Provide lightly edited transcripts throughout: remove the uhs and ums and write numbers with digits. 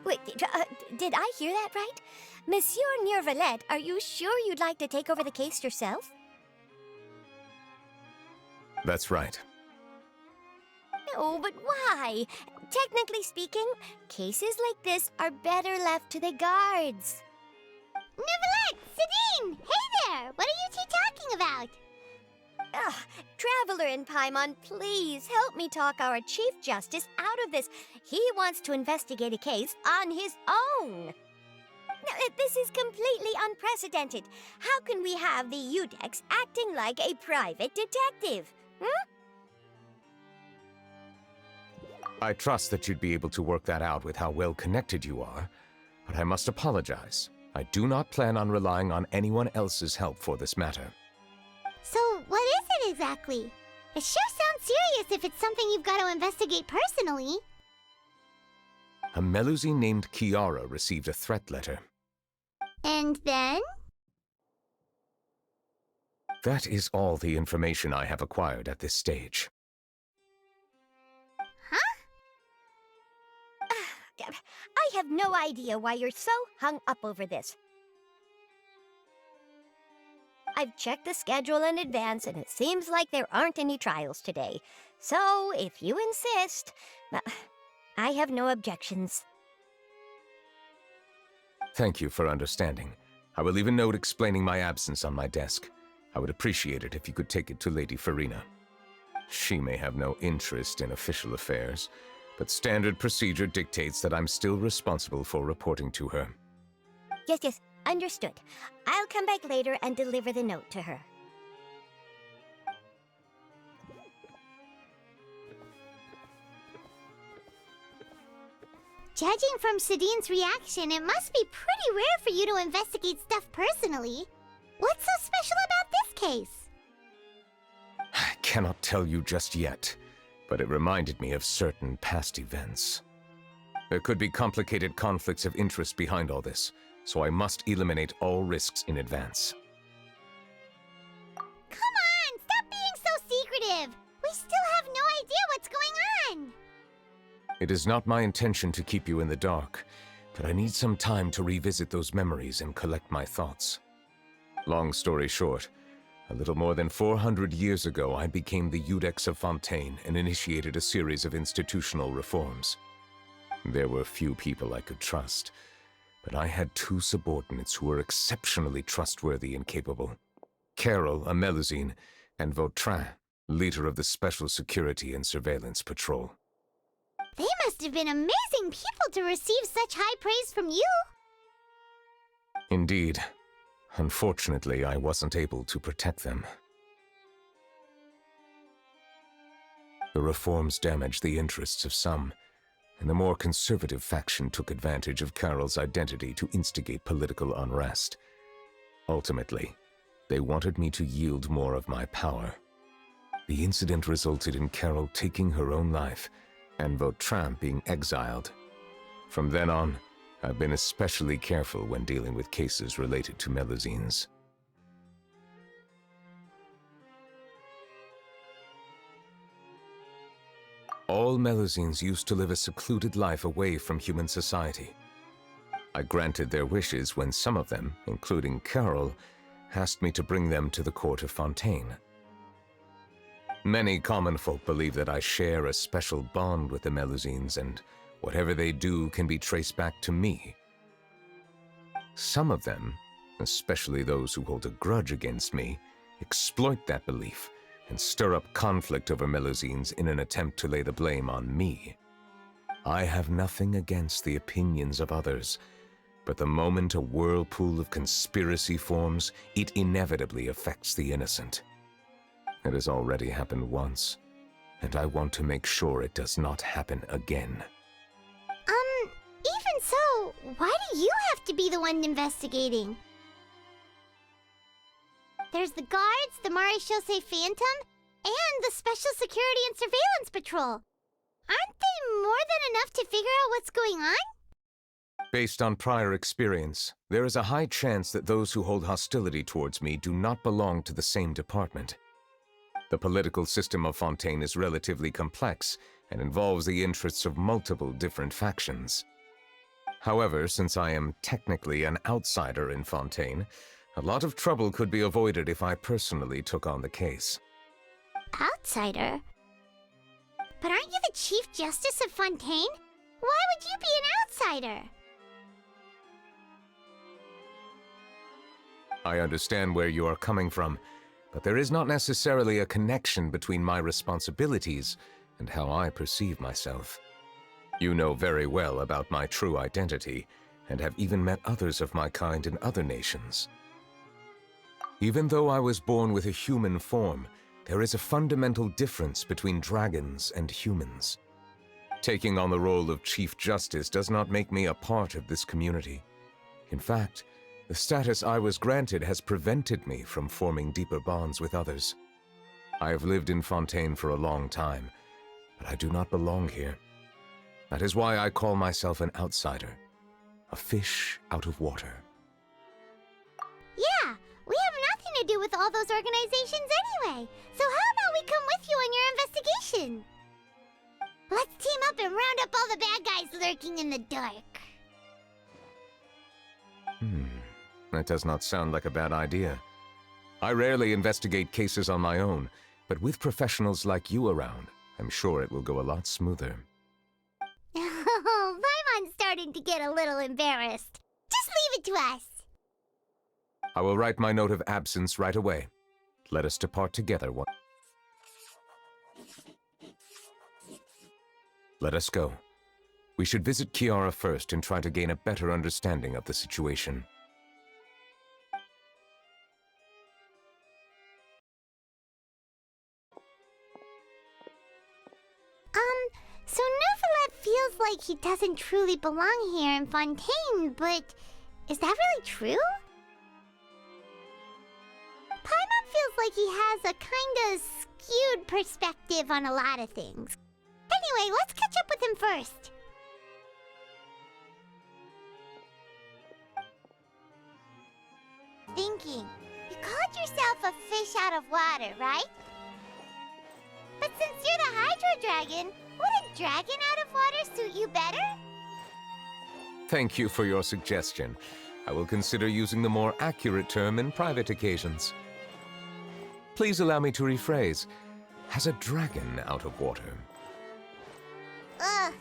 Wait, did I hear that right? Monsieur Neuvillette, are you sure you'd like to take over the case yourself? That's right. No, but why? Technically speaking, cases like this are better left to the guards. Neuvillettes! Sidine! Hey there! What are you two talking about? Ugh, Traveler in Paimon, please help me talk our Chief Justice out of this. He wants to investigate a case on his own. Now, this is completely unprecedented. How can we have the Udex acting like a private detective? I trust that you'd be able to work that out with how well connected you are, but I must apologize. I do not plan on relying on anyone else's help for this matter. So, what is it exactly? It sure sounds serious if it's something you've got to investigate personally. A Melusine named Kiara received a threat letter. And then? That is all the information I have acquired at this stage. I have no idea why you're so hung up over this. I've checked the schedule in advance, and it seems like there aren't any trials today. So, if you insist, I have no objections. Thank you for understanding. I will leave a note explaining my absence on my desk. I would appreciate it if you could take it to Lady Farina. She may have no interest in official affairs, but standard procedure dictates that I'm still responsible for reporting to her. Yes, understood. I'll come back later and deliver the note to her. Judging from Sidine's reaction, it must be pretty rare for you to investigate stuff personally. What's so special about this case? I cannot tell you just yet, but it reminded me of certain past events. There could be complicated conflicts of interest behind all this, so I must eliminate all risks in advance. Come on! Stop being so secretive! We still have no idea what's going on! It is not my intention to keep you in the dark, but I need some time to revisit those memories and collect my thoughts. Long story short, a little more than 400 years ago, I became the Udex of Fontaine and initiated a series of institutional reforms. There were few people I could trust, but I had two subordinates who were exceptionally trustworthy and capable. Carol, a Melusine, and Vautrin, leader of the Special Security and Surveillance Patrol. They must have been amazing people to receive such high praise from you! Indeed. Unfortunately, I wasn't able to protect them. The reforms damaged the interests of some, and the more conservative faction took advantage of Carol's identity to instigate political unrest. Ultimately, they wanted me to yield more of my power. The incident resulted in Carol taking her own life, and Vautrin being exiled. From then on, I've been especially careful when dealing with cases related to Melusines. All Melusines used to live a secluded life away from human society. I granted their wishes when some of them, including Carol, asked me to bring them to the court of Fontaine. Many common folk believe that I share a special bond with the Melusines, and whatever they do can be traced back to me. Some of them, especially those who hold a grudge against me, exploit that belief and stir up conflict over Melusines in an attempt to lay the blame on me. I have nothing against the opinions of others, but the moment a whirlpool of conspiracy forms, it inevitably affects the innocent. It has already happened once, and I want to make sure it does not happen again. Even so, why do you have to be the one investigating? There's the guards, the Marechaussee Phantom, and the Special Security and Surveillance Patrol. Aren't they more than enough to figure out what's going on? Based on prior experience, there is a high chance that those who hold hostility towards me do not belong to the same department. The political system of Fontaine is relatively complex and involves the interests of multiple different factions. However, since I am technically an outsider in Fontaine, a lot of trouble could be avoided if I personally took on the case. Outsider? But aren't you the Chief Justice of Fontaine? Why would you be an outsider? I understand where you are coming from, but there is not necessarily a connection between my responsibilities and how I perceive myself. You know very well about my true identity, and have even met others of my kind in other nations. Even though I was born with a human form, there is a fundamental difference between dragons and humans. Taking on the role of Chief Justice does not make me a part of this community. In fact, the status I was granted has prevented me from forming deeper bonds with others. I have lived in Fontaine for a long time, but I do not belong here. That is why I call myself an outsider, a fish out of water. Yeah, we have nothing to do with all those organizations anyway. So how about we come with you on your investigation? Let's team up and round up all the bad guys lurking in the dark. That does not sound like a bad idea. I rarely investigate cases on my own, but with professionals like you around, I'm sure it will go a lot smoother. Oh, Paimon's starting to get a little embarrassed. Just leave it to us. I will write my note of absence right away. Let us depart together one. Let us go. We should visit Kiara first and try to gain a better understanding of the situation. So Neuvillette feels like he doesn't truly belong here in Fontaine, but is that really true? Paimon feels like he has a kinda skewed perspective on a lot of things. Anyway, let's catch up with him first. Thinking, you called yourself a fish out of water, right? But since you're the Hydro Dragon, would a dragon out of water suit you better? Thank you for your suggestion. I will consider using the more accurate term in private occasions. Please allow me to rephrase. Has a dragon out of water? Ugh.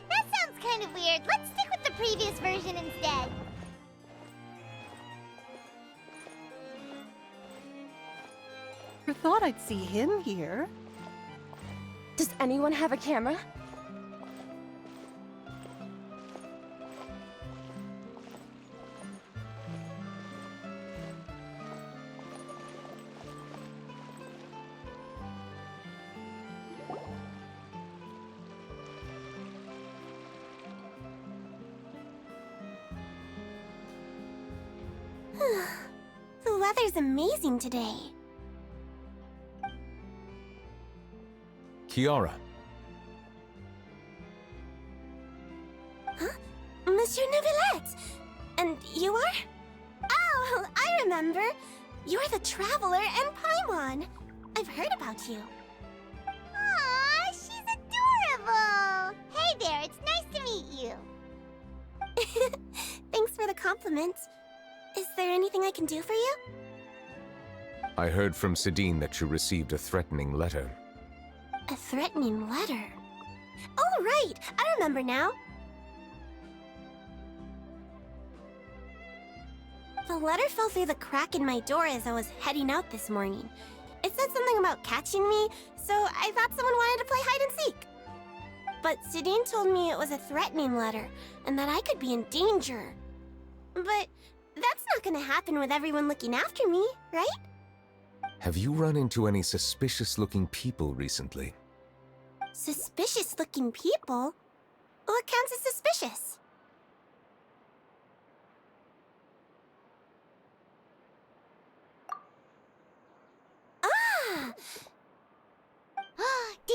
That sounds kind of weird. Let's stick with the previous version instead. I thought I'd see him here. Does anyone have a camera? The weather's amazing today. Kiara. Huh? Monsieur Neuvillettes! And you are? Oh, I remember. You're the Traveler and Paimon. I've heard about you. Aw, she's adorable! Hey there, it's nice to meet you. Thanks for the compliments. Is there anything I can do for you? I heard from Sidine that you received a threatening letter. A threatening letter? Oh, right! I remember now. The letter fell through the crack in my door as I was heading out this morning. It said something about catching me, so I thought someone wanted to play hide and seek. But Sidine told me it was a threatening letter, and that I could be in danger. But that's not gonna happen with everyone looking after me, right? Have you run into any suspicious-looking people recently? Suspicious-looking people? What counts as suspicious?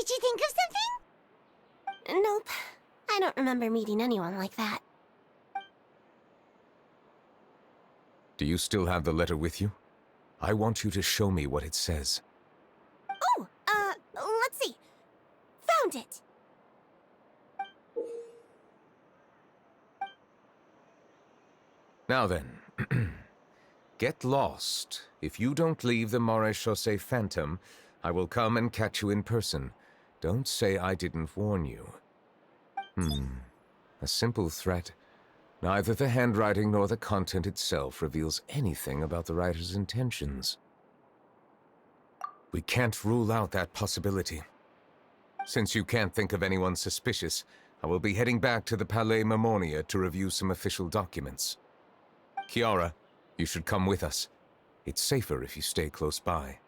Did you think of something? Nope. I don't remember meeting anyone like that. Do you still have the letter with you? I want you to show me what it says. Oh, let's see. Found it. Now then, get lost. If you don't leave the Maréchaussée Phantom, I will come and catch you in person. Don't say I didn't warn you. A simple threat. Neither the handwriting nor the content itself reveals anything about the writer's intentions. We can't rule out that possibility. Since you can't think of anyone suspicious, I will be heading back to the Palais Mermonia to review some official documents. Kiara, you should come with us. It's safer if you stay close by.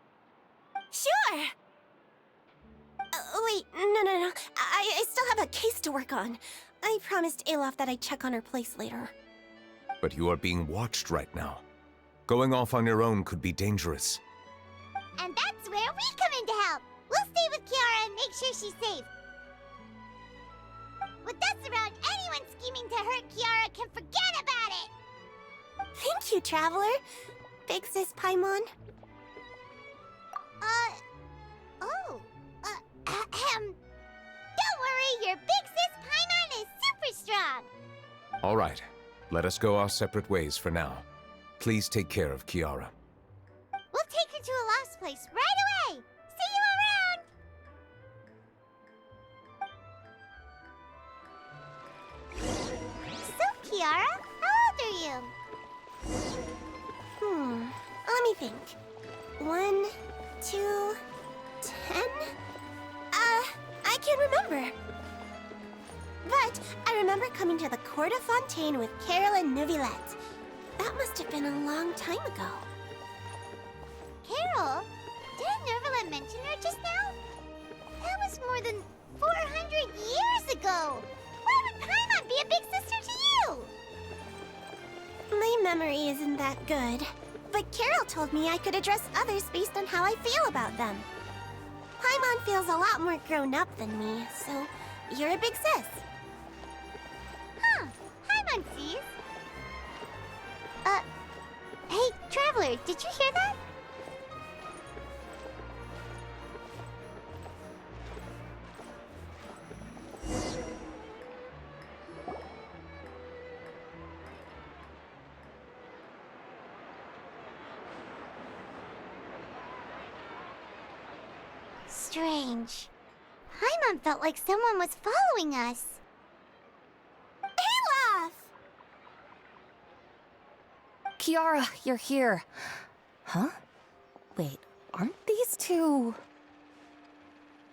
Sure! Wait, no. I still have a case to work on. I promised Alof that I'd check on her place later. But you are being watched right now. Going off on your own could be dangerous. And that's where we come in to help. We'll stay with Kiara and make sure she's safe. With us around, anyone scheming to hurt Kiara can forget about it! Thank you, Traveler. Big Sis Paimon. Don't worry, your big sis Paimon is super strong! All right, let us go our separate ways for now. Please take care of Kiara. We'll take her to a lost place right away! See you around! So, Kiara, how old are you? Let me think. 1, 2, 10? I can't remember. But I remember coming to the Court of Fontaine with Carol and Neuvillettes. That must have been a long time ago. Carol? Didn't Neuvillette mention her just now? That was more than 400 years ago! Why would Paimon be a big sister to you? My memory isn't that good. But Carol told me I could address others based on how I feel about them. Paimon feels a lot more grown up than me, so you're a big sis. Huh. Paimon sees. Hey, Traveler, did you hear that? Strange. Paimon felt like someone was following us. Olaf! Kiara, you're here. Huh? Wait, aren't these two...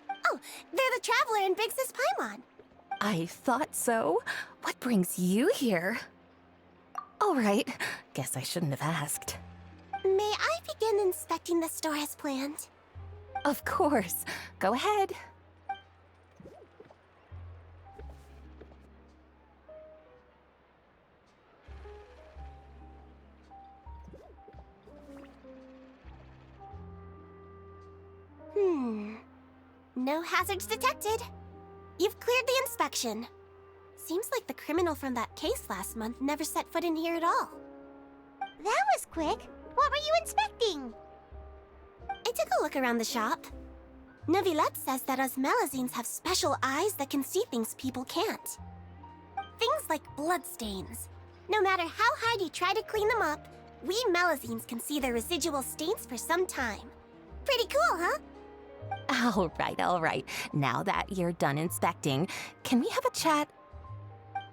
Oh, they're the Traveler and Big Sis Paimon. I thought so. What brings you here? All right, guess I shouldn't have asked. May I begin inspecting the store as planned? Of course. Go ahead. No hazards detected. You've cleared the inspection. Seems like the criminal from that case last month never set foot in here at all. That was quick. What were you inspecting? I took a look around the shop. Neuvillette says that us Melazines have special eyes that can see things people can't. Things like bloodstains. No matter how hard you try to clean them up, we Melazines can see the residual stains for some time. Pretty cool, huh? All right. Now that you're done inspecting, can we have a chat?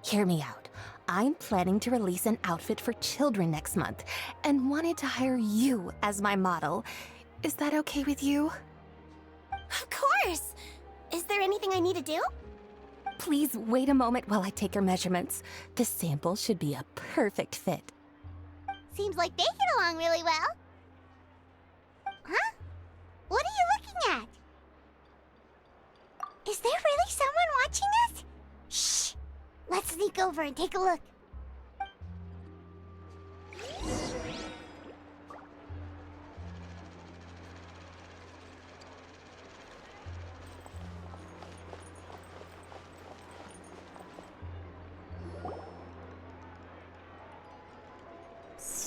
Hear me out. I'm planning to release an outfit for children next month and wanted to hire you as my model. Is that okay with you? Of course! Is there anything I need to do? Please wait a moment while I take your measurements. The sample should be a perfect fit. Seems like they get along really well. Huh? What are you looking at? Is there really someone watching us? Shh! Let's sneak over and take a look.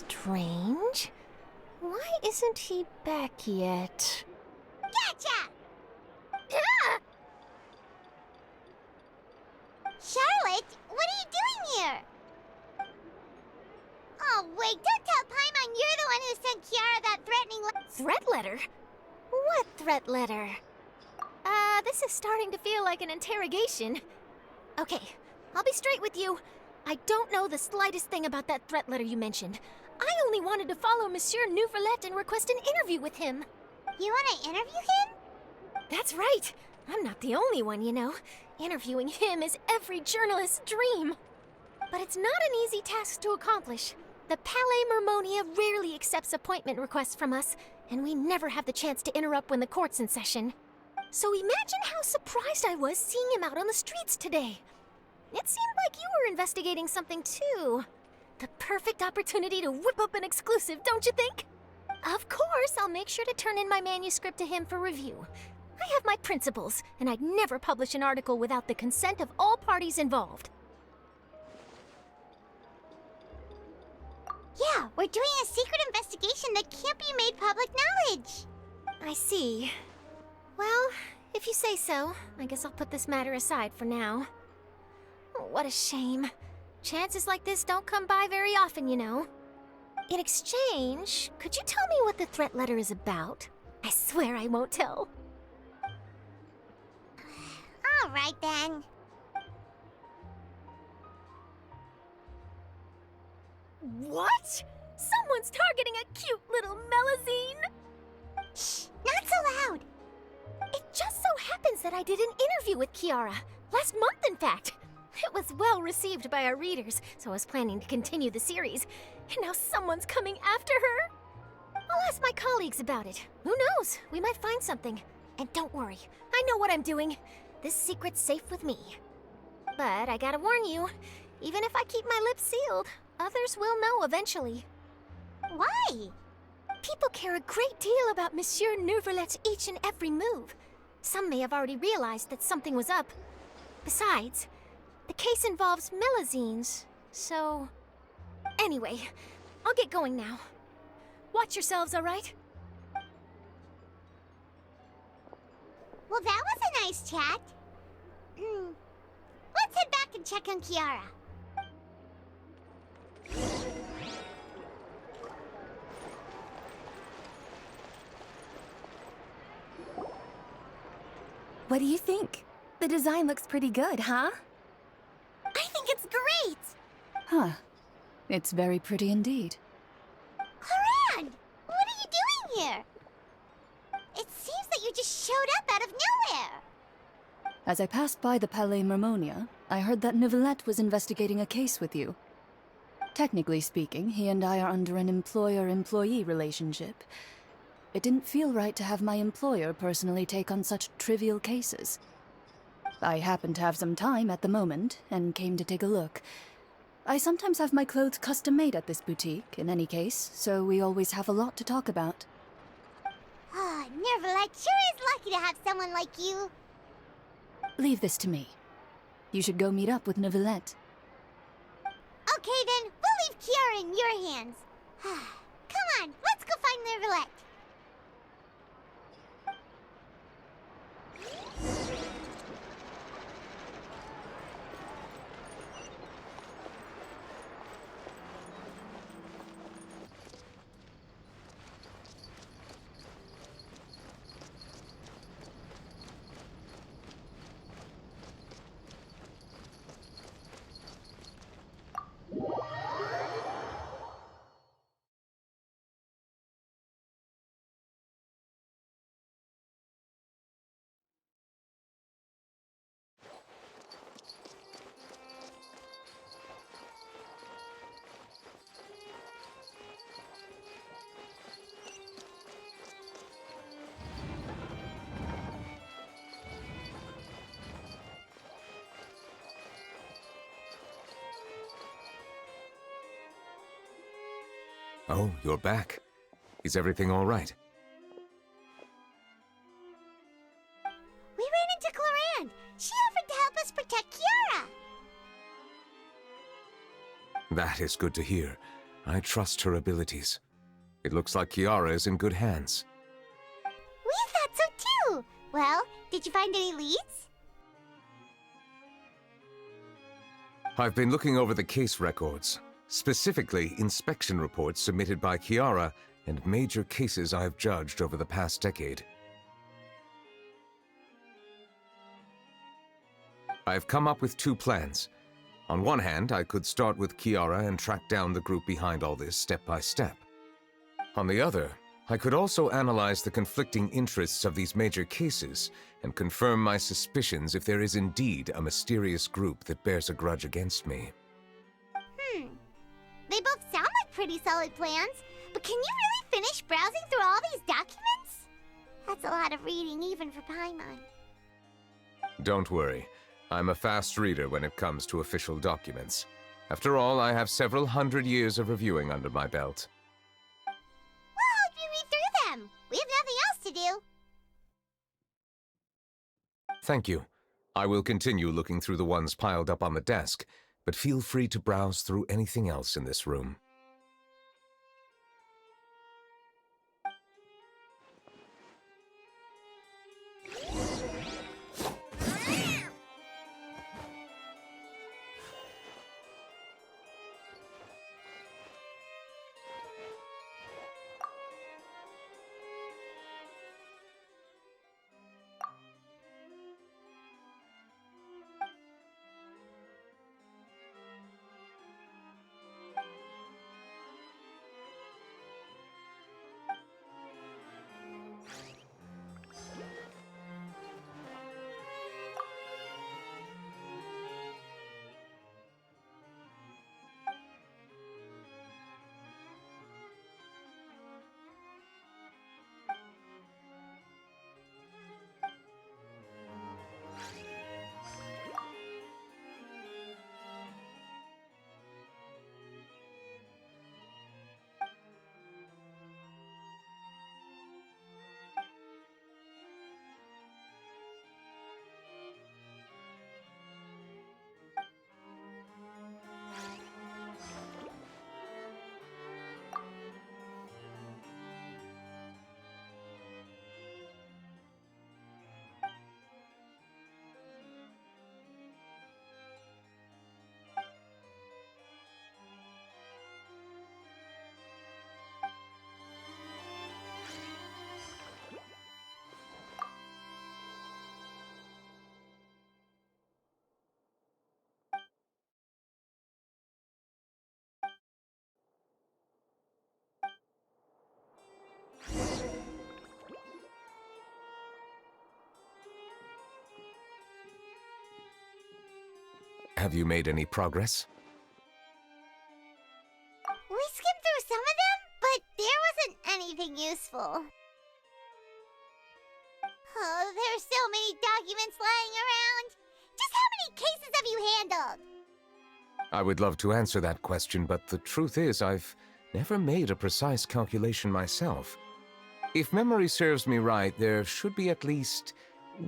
Strange. Why isn't he back yet? Gotcha! Ah! Charlotte, what are you doing here? Oh, wait, don't tell Paimon you're the one who sent Kiara that threatening Threat letter? What threat letter? This is starting to feel like an interrogation. Okay, I'll be straight with you. I don't know the slightest thing about that threat letter you mentioned. I only wanted to follow Monsieur Neuvillette and request an interview with him. You want to interview him? That's right. I'm not the only one, you know. Interviewing him is every journalist's dream. But it's not an easy task to accomplish. The Palais Mermonia rarely accepts appointment requests from us, and we never have the chance to interrupt when the court's in session. So imagine how surprised I was seeing him out on the streets today. It seemed like you were investigating something too. The perfect opportunity to whip up an exclusive, don't you think? Of course, I'll make sure to turn in my manuscript to him for review. I have my principles, and I'd never publish an article without the consent of all parties involved. Yeah, we're doing a secret investigation that can't be made public knowledge. I see. Well, if you say so, I guess I'll put this matter aside for now. Oh, what a shame. Chances like this don't come by very often, you know. In exchange, could you tell me what the threat letter is about? I swear I won't tell. All right, then. What? Someone's targeting a cute little Melazine? Shh, not so loud. It just so happens that I did an interview with Kiara. Last month, in fact. It was well received by our readers, so I was planning to continue the series. And now someone's coming after her? I'll ask my colleagues about it. Who knows? We might find something. And don't worry, I know what I'm doing. This secret's safe with me. But I gotta warn you, even if I keep my lips sealed, others will know eventually. Why? People care a great deal about Monsieur Neuvillette's each and every move. Some may have already realized that something was up. Besides, the case involves Melazines, so... Anyway, I'll get going now. Watch yourselves, all right? Well, that was a nice chat. Let's head back and check on Kiara. What do you think? The design looks pretty good, huh? I think it's great! Huh. It's very pretty indeed. Coran! What are you doing here? It seems that you just showed up out of nowhere. As I passed by the Palais Mermonia, I heard that Neuvillette was investigating a case with you. Technically speaking, he and I are under an employer-employee relationship. It didn't feel right to have my employer personally take on such trivial cases. I happened to have some time at the moment, and came to take a look. I sometimes have my clothes custom-made at this boutique, in any case, so we always have a lot to talk about. Ah, Neuvillette sure is lucky to have someone like you. Leave this to me. You should go meet up with Neuvillette. Okay then, we'll leave Kiara in your hands. Come on, let's go find Neuvillette. Oh, you're back. Is everything all right? We ran into Cloran. She offered to help us protect Kiara. That is good to hear. I trust her abilities. It looks like Kiara is in good hands. We thought so too! Well, did you find any leads? I've been looking over the case records, specifically inspection reports submitted by Kiara and major cases I've judged over the past decade. I've come up with two plans. On one hand, I could start with Kiara and track down the group behind all this step by step. On the other, I could also analyze the conflicting interests of these major cases and confirm my suspicions if there is indeed a mysterious group that bears a grudge against me. They both sound like pretty solid plans, but can you really finish browsing through all these documents? That's a lot of reading even for Paimon. Don't worry. I'm a fast reader when it comes to official documents. After all, I have several hundred years of reviewing under my belt. We'll help you read through them. We have nothing else to do. Thank you. I will continue looking through the ones piled up on the desk, but feel free to browse through anything else in this room. Have you made any progress? We skimmed through some of them, but there wasn't anything useful. Oh, there's so many documents lying around. Just how many cases have you handled? I would love to answer that question, but the truth is I've never made a precise calculation myself. If memory serves me right, there should be at least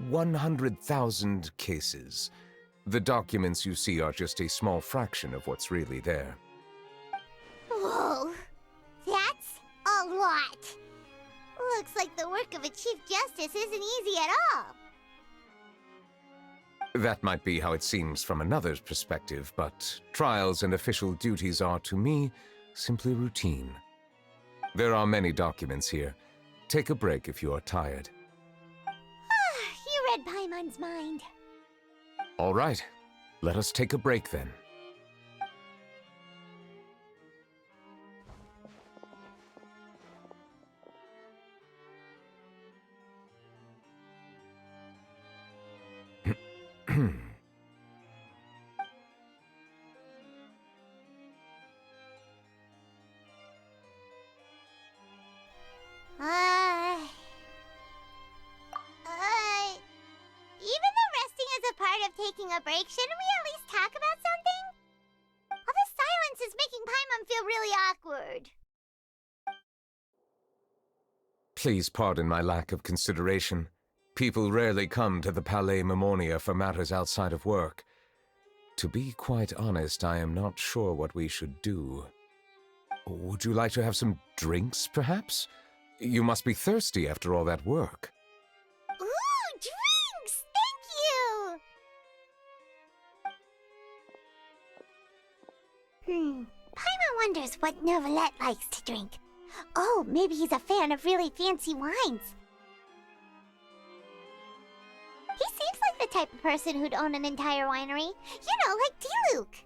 100,000 cases. The documents you see are just a small fraction of what's really there. Whoa, that's a lot. Looks like the work of a Chief Justice isn't easy at all. That might be how it seems from another's perspective, but trials and official duties are, to me, simply routine. There are many documents here. Take a break if you are tired. You read Paimon's mind. All right, let us take a break then. Even though resting is a part of taking a break, shouldn't we at least talk about something? All the silence is making Paimon feel really awkward. Please pardon my lack of consideration. People rarely come to the Palais Mermonia for matters outside of work. To be quite honest, I am not sure what we should do. Would you like to have some drinks, perhaps? You must be thirsty after all that work. Ooh, drinks! Thank you! Paimon wonders what Neuvillette likes to drink. Oh, maybe he's a fan of really fancy wines. He seems like the type of person who'd own an entire winery. You know, like Diluc.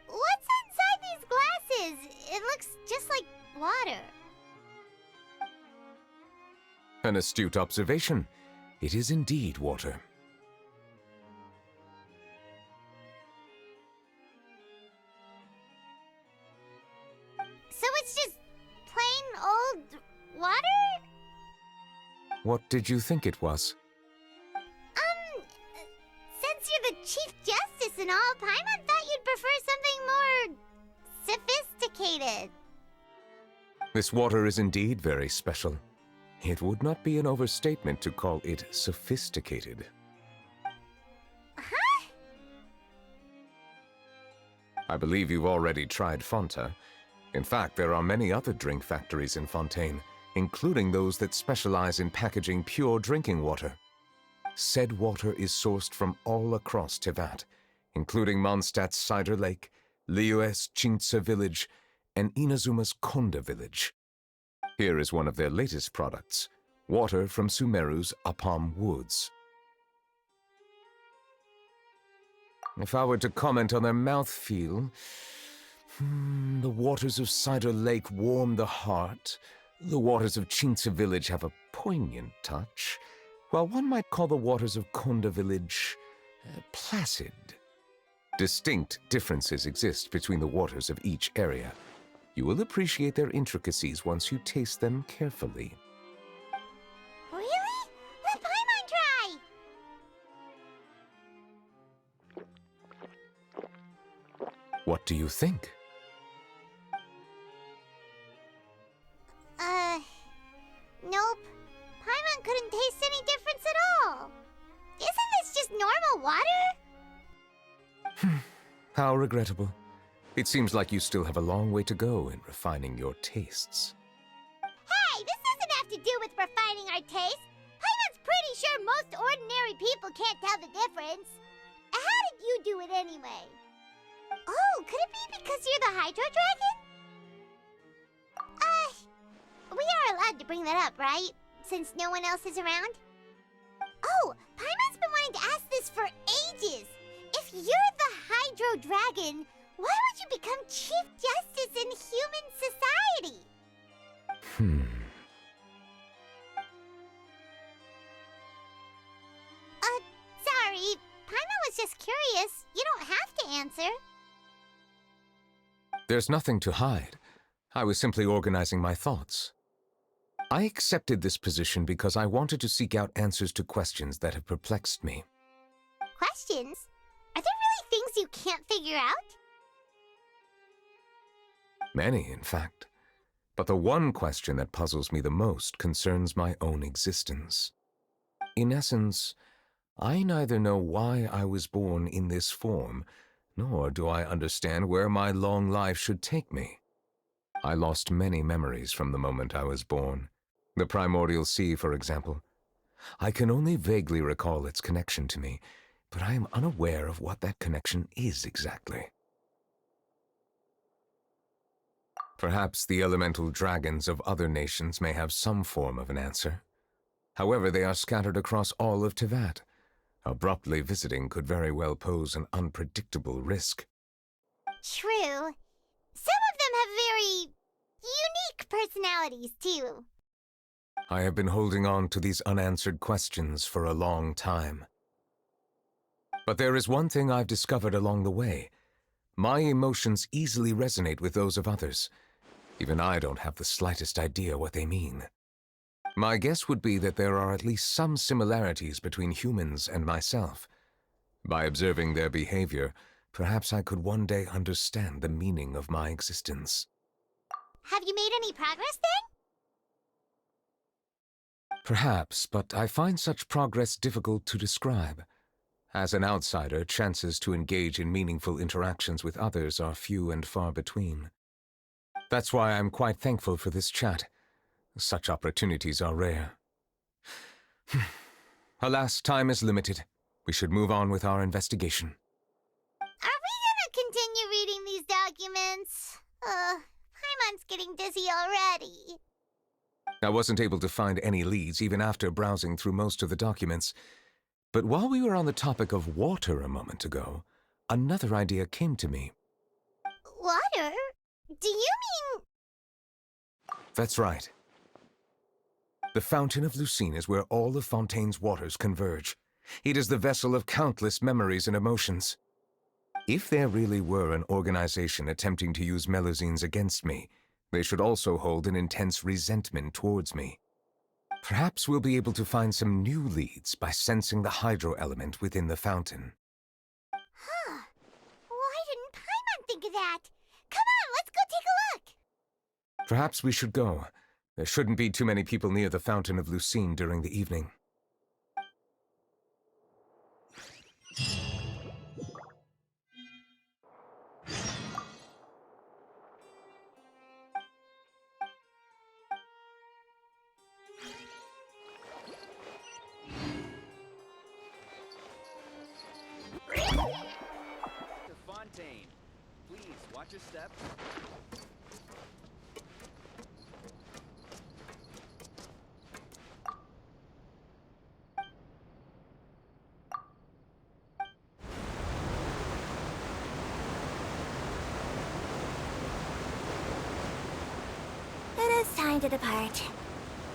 What's inside these glasses? It looks just like water. An astute observation. It is indeed water. So it's just plain old water? What did you think it was? Since you're the Chief Justice and all, Paimon thought you'd prefer something more sophisticated. This water is indeed very special. It would not be an overstatement to call it sophisticated. Huh? I believe you've already tried Fonta. In fact, there are many other drink factories in Fontaine, including those that specialize in packaging pure drinking water. Said water is sourced from all across Tevat, including Mondstadt's Cider Lake, Liyue's Chintsa village, and Inazuma's Konda village. Here is one of their latest products, water from Sumeru's Apam Woods. If I were to comment on their mouthfeel, the waters of Cider Lake warm the heart, the waters of Chintsa village have a poignant touch, while one might call the waters of Konda village placid. Distinct differences exist between the waters of each area. You will appreciate their intricacies once you taste them carefully. Really? Let Paimon try! What do you think? Nope. Paimon couldn't taste any difference at all. Isn't this just normal water? How regrettable. It seems like you still have a long way to go in refining your tastes. Hey, this doesn't have to do with refining our taste. Paimon's pretty sure most ordinary people can't tell the difference. How did you do it anyway? Oh, could it be because you're the Hydro Dragon? We are allowed to bring that up, right? Since no one else is around? Oh, Paimon's been wanting to ask this for ages. If you're the Hydro Dragon, why would you become Chief Justice in human society? Sorry. Paimon was just curious. You don't have to answer. There's nothing to hide. I was simply organizing my thoughts. I accepted this position because I wanted to seek out answers to questions that have perplexed me. Questions? Are there really things you can't figure out? Many, in fact. But the one question that puzzles me the most concerns my own existence. In essence, I neither know why I was born in this form, nor do I understand where my long life should take me. I lost many memories from the moment I was born. The primordial sea, for example. I can only vaguely recall its connection to me, but I am unaware of what that connection is exactly. Perhaps the elemental dragons of other nations may have some form of an answer. However, they are scattered across all of Tevat. Abruptly visiting could very well pose an unpredictable risk. True. Some of them have very unique personalities, too. I have been holding on to these unanswered questions for a long time. But there is one thing I've discovered along the way. My emotions easily resonate with those of others. Even I don't have the slightest idea what they mean. My guess would be that there are at least some similarities between humans and myself. By observing their behavior, perhaps I could one day understand the meaning of my existence. Have you made any progress then? Perhaps, but I find such progress difficult to describe. As an outsider, chances to engage in meaningful interactions with others are few and far between. That's why I'm quite thankful for this chat. Such opportunities are rare. Alas, time is limited. We should move on with our investigation. Are we gonna continue reading these documents? Paimon's getting dizzy already. I wasn't able to find any leads even after browsing through most of the documents. But while we were on the topic of water a moment ago, another idea came to me. Water? Do you mean... That's right. The Fountain of Lucine is where all of Fontaine's waters converge. It is the vessel of countless memories and emotions. If there really were an organization attempting to use Melusines against me, they should also hold an intense resentment towards me. Perhaps we'll be able to find some new leads by sensing the hydro element within the fountain. Huh. Why didn't Paimon think of that? Come on, let's go take a look! Perhaps we should go. There shouldn't be too many people near the Fountain of Lucine during the evening. Fontaine, please watch your step. It is time to depart.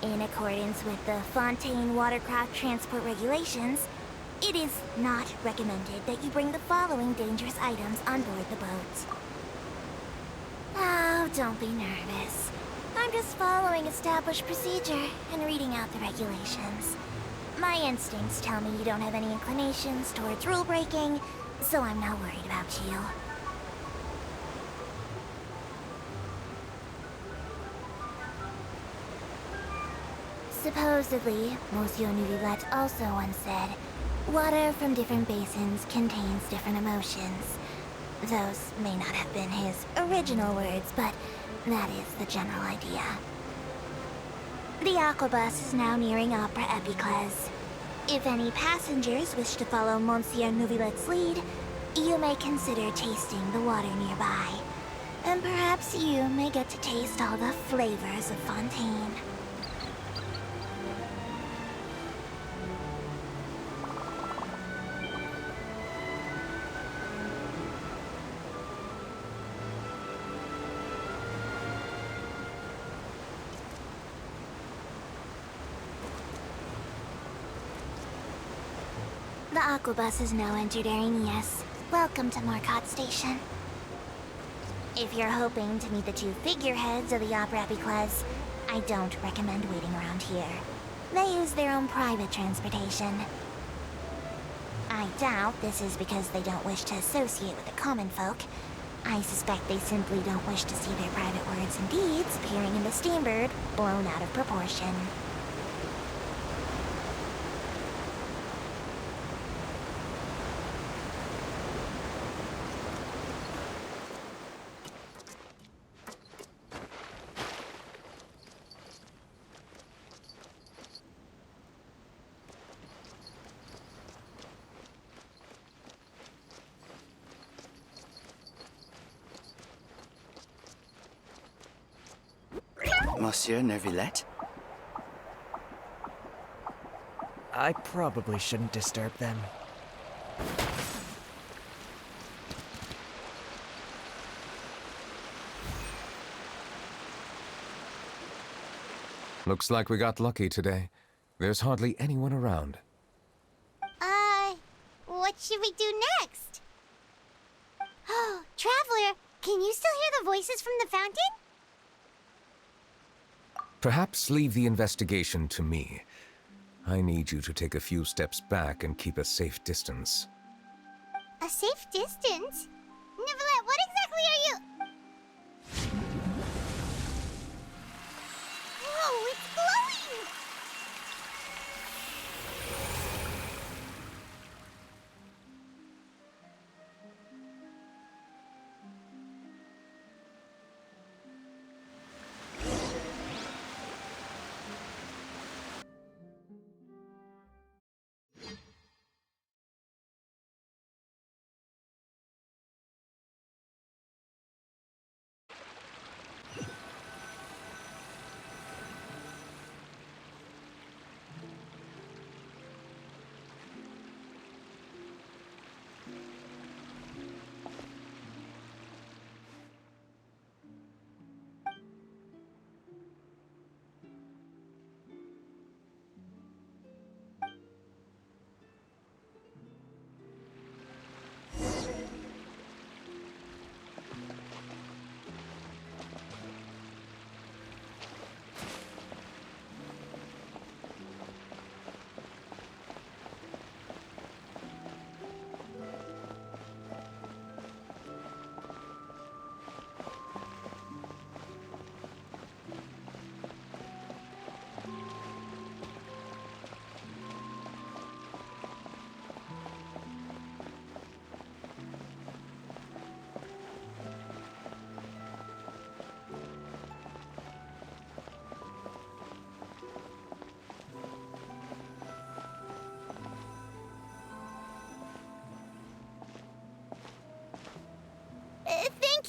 In accordance with the Fontaine Watercraft Transport Regulations, it is not recommended that you bring the following dangerous items on board the boat. Oh, don't be nervous. I'm just following established procedure and reading out the regulations. My instincts tell me you don't have any inclinations towards rule breaking, so I'm not worried about you. Supposedly, Monsieur Neuvillettes also once said, water from different basins contains different emotions. Those may not have been his original words, but that is the general idea. The aquabus is now nearing Opera Epicles. If any passengers wish to follow Monsieur Neuvillettes' lead, you may consider tasting the water nearby. And perhaps you may get to taste all the flavors of Fontaine. The aquabus has now entered Arenius. Welcome to Morcott Station. If you're hoping to meet the two figureheads of the Opera Epicles, I don't recommend waiting around here. They use their own private transportation. I doubt this is because they don't wish to associate with the common folk. I suspect they simply don't wish to see their private words and deeds appearing in the Steambird blown out of proportion. Monsieur Neuvillette? I probably shouldn't disturb them. Looks like we got lucky today. There's hardly anyone around. What should we do next? Oh, Traveler, can you still hear the voices from the fountain? Perhaps leave the investigation to me. I need you to take a few steps back and keep a safe distance. A safe distance? Neuvillette, what exactly are you... Whoa, it's glowing!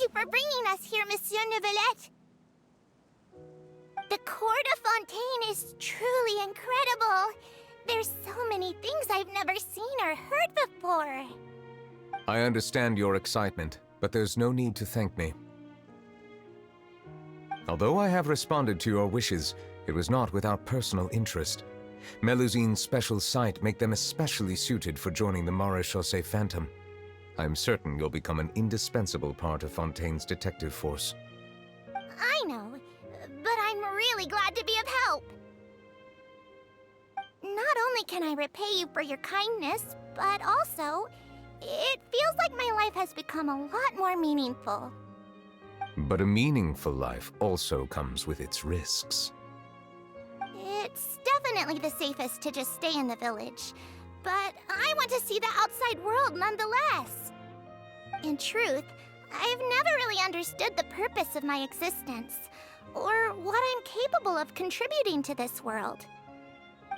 you for bringing us here, Monsieur Neuvillette. The Court of Fontaine is truly incredible. There's so many things I've never seen or heard before. I understand your excitement, but there's no need to thank me. Although I have responded to your wishes, it was not without personal interest. Melusine's special sight make them especially suited for joining the Maréchaussée Phantom. I'm certain you'll become an indispensable part of Fontaine's detective force. I know, but I'm really glad to be of help. Not only can I repay you for your kindness, but also, it feels like my life has become a lot more meaningful. But a meaningful life also comes with its risks. It's definitely the safest to just stay in the village, but I want to see the outside world nonetheless. In truth, I've never really understood the purpose of my existence, or what I'm capable of contributing to this world.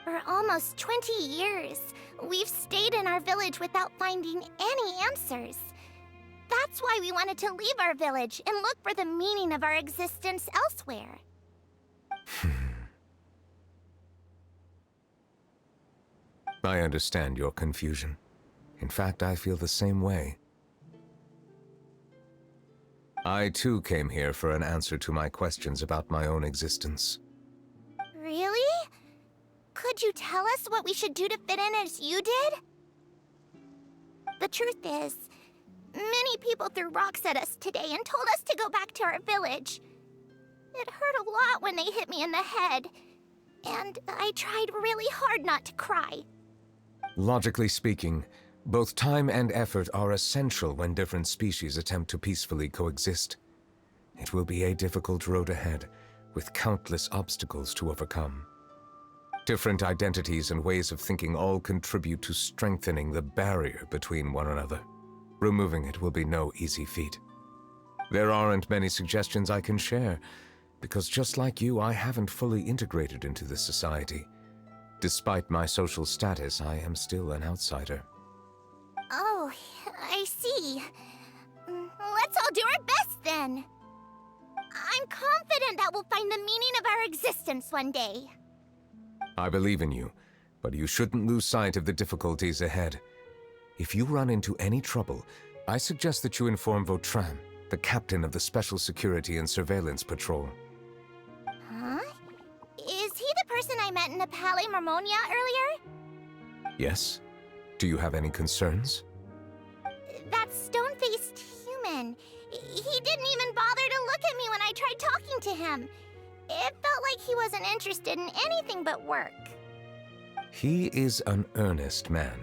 For almost 20 years, we've stayed in our village without finding any answers. That's why we wanted to leave our village and look for the meaning of our existence elsewhere. I understand your confusion. In fact, I feel the same way. I too came here for an answer to my questions about my own existence. Really? Could you tell us what we should do to fit in as you did? The truth is, many people threw rocks at us today and told us to go back to our village. It hurt a lot when they hit me in the head, and I tried really hard not to cry. Logically speaking, both time and effort are essential when different species attempt to peacefully coexist. It will be a difficult road ahead, with countless obstacles to overcome. Different identities and ways of thinking all contribute to strengthening the barrier between one another. Removing it will be no easy feat. There aren't many suggestions I can share, because just like you, I haven't fully integrated into this society. Despite my social status, I am still an outsider. Oh, I see. Let's all do our best then. I'm confident that we'll find the meaning of our existence one day. I believe in you, but you shouldn't lose sight of the difficulties ahead. If you run into any trouble, I suggest that you inform Vautrin, the captain of the Special Security and Surveillance Patrol. Huh? Is he the person I met in the Palais Marmonia earlier? Yes? Do you have any concerns? That stone-faced human. He didn't even bother to look at me when I tried talking to him. It felt like he wasn't interested in anything but work. He is an earnest man.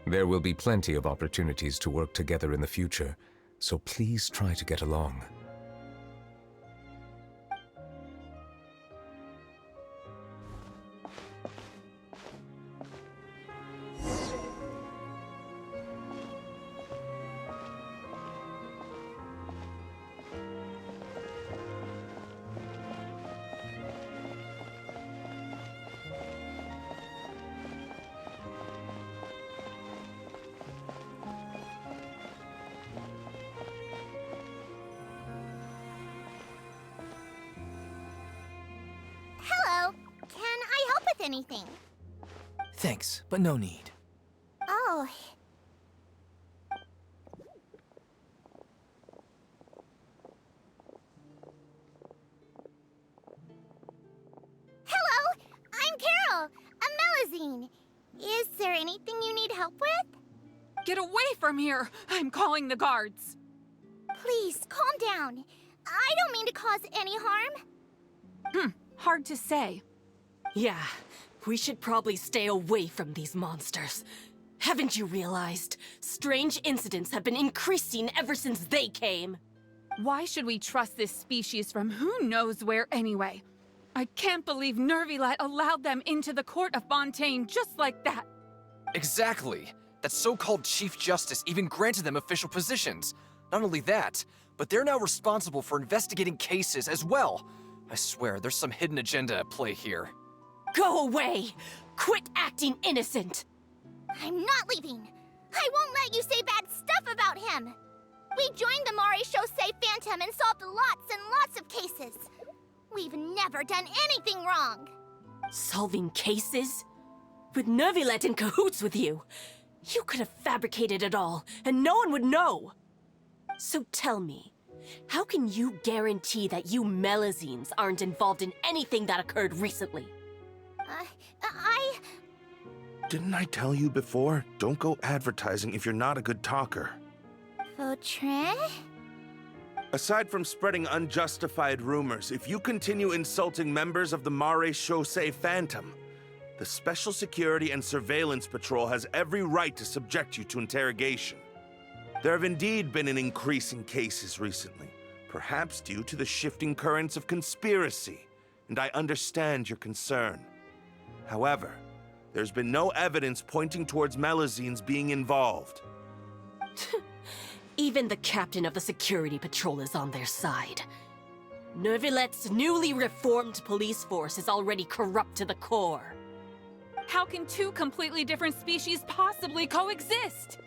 There will be plenty of opportunities to work together in the future, so please try to get along. Hello. Can I help with anything? Thanks, but no need. Oh. Hello. I'm Carol. A Melusine. Is there anything you need help with? Get away from here! I'm calling the guards! Please, calm down. I don't mean to cause any harm. Hard to say. Yeah, we should probably stay away from these monsters. Haven't you realized? Strange incidents have been increasing ever since they came. Why should we trust this species from who knows where anyway? I can't believe Neuvillette allowed them into the Court of Fontaine just like that. Exactly. That so-called Chief Justice even granted them official positions. Not only that, but they're now responsible for investigating cases as well. I swear, there's some hidden agenda at play here. Go away! Quit acting innocent! I'm not leaving. I won't let you say bad stuff about him. We joined the Maréchaussée Phantom and solved lots and lots of cases. We've never done anything wrong. Solving cases? With Neuvillette in cahoots with you. You could have fabricated it all, and no one would know. So tell me, how can you guarantee that you Melazines aren't involved in anything that occurred recently? Didn't I tell you before? Don't go advertising if you're not a good talker. Vautrin? Aside from spreading unjustified rumors, if you continue insulting members of the Maréchaussée Phantom, the Special Security and Surveillance Patrol has every right to subject you to interrogation. There have indeed been an increase in cases recently, perhaps due to the shifting currents of conspiracy, and I understand your concern. However, there's been no evidence pointing towards Melazines being involved. Even the captain of the security patrol is on their side. Neuvillette's newly reformed police force is already corrupt to the core. How can two completely different species possibly coexist?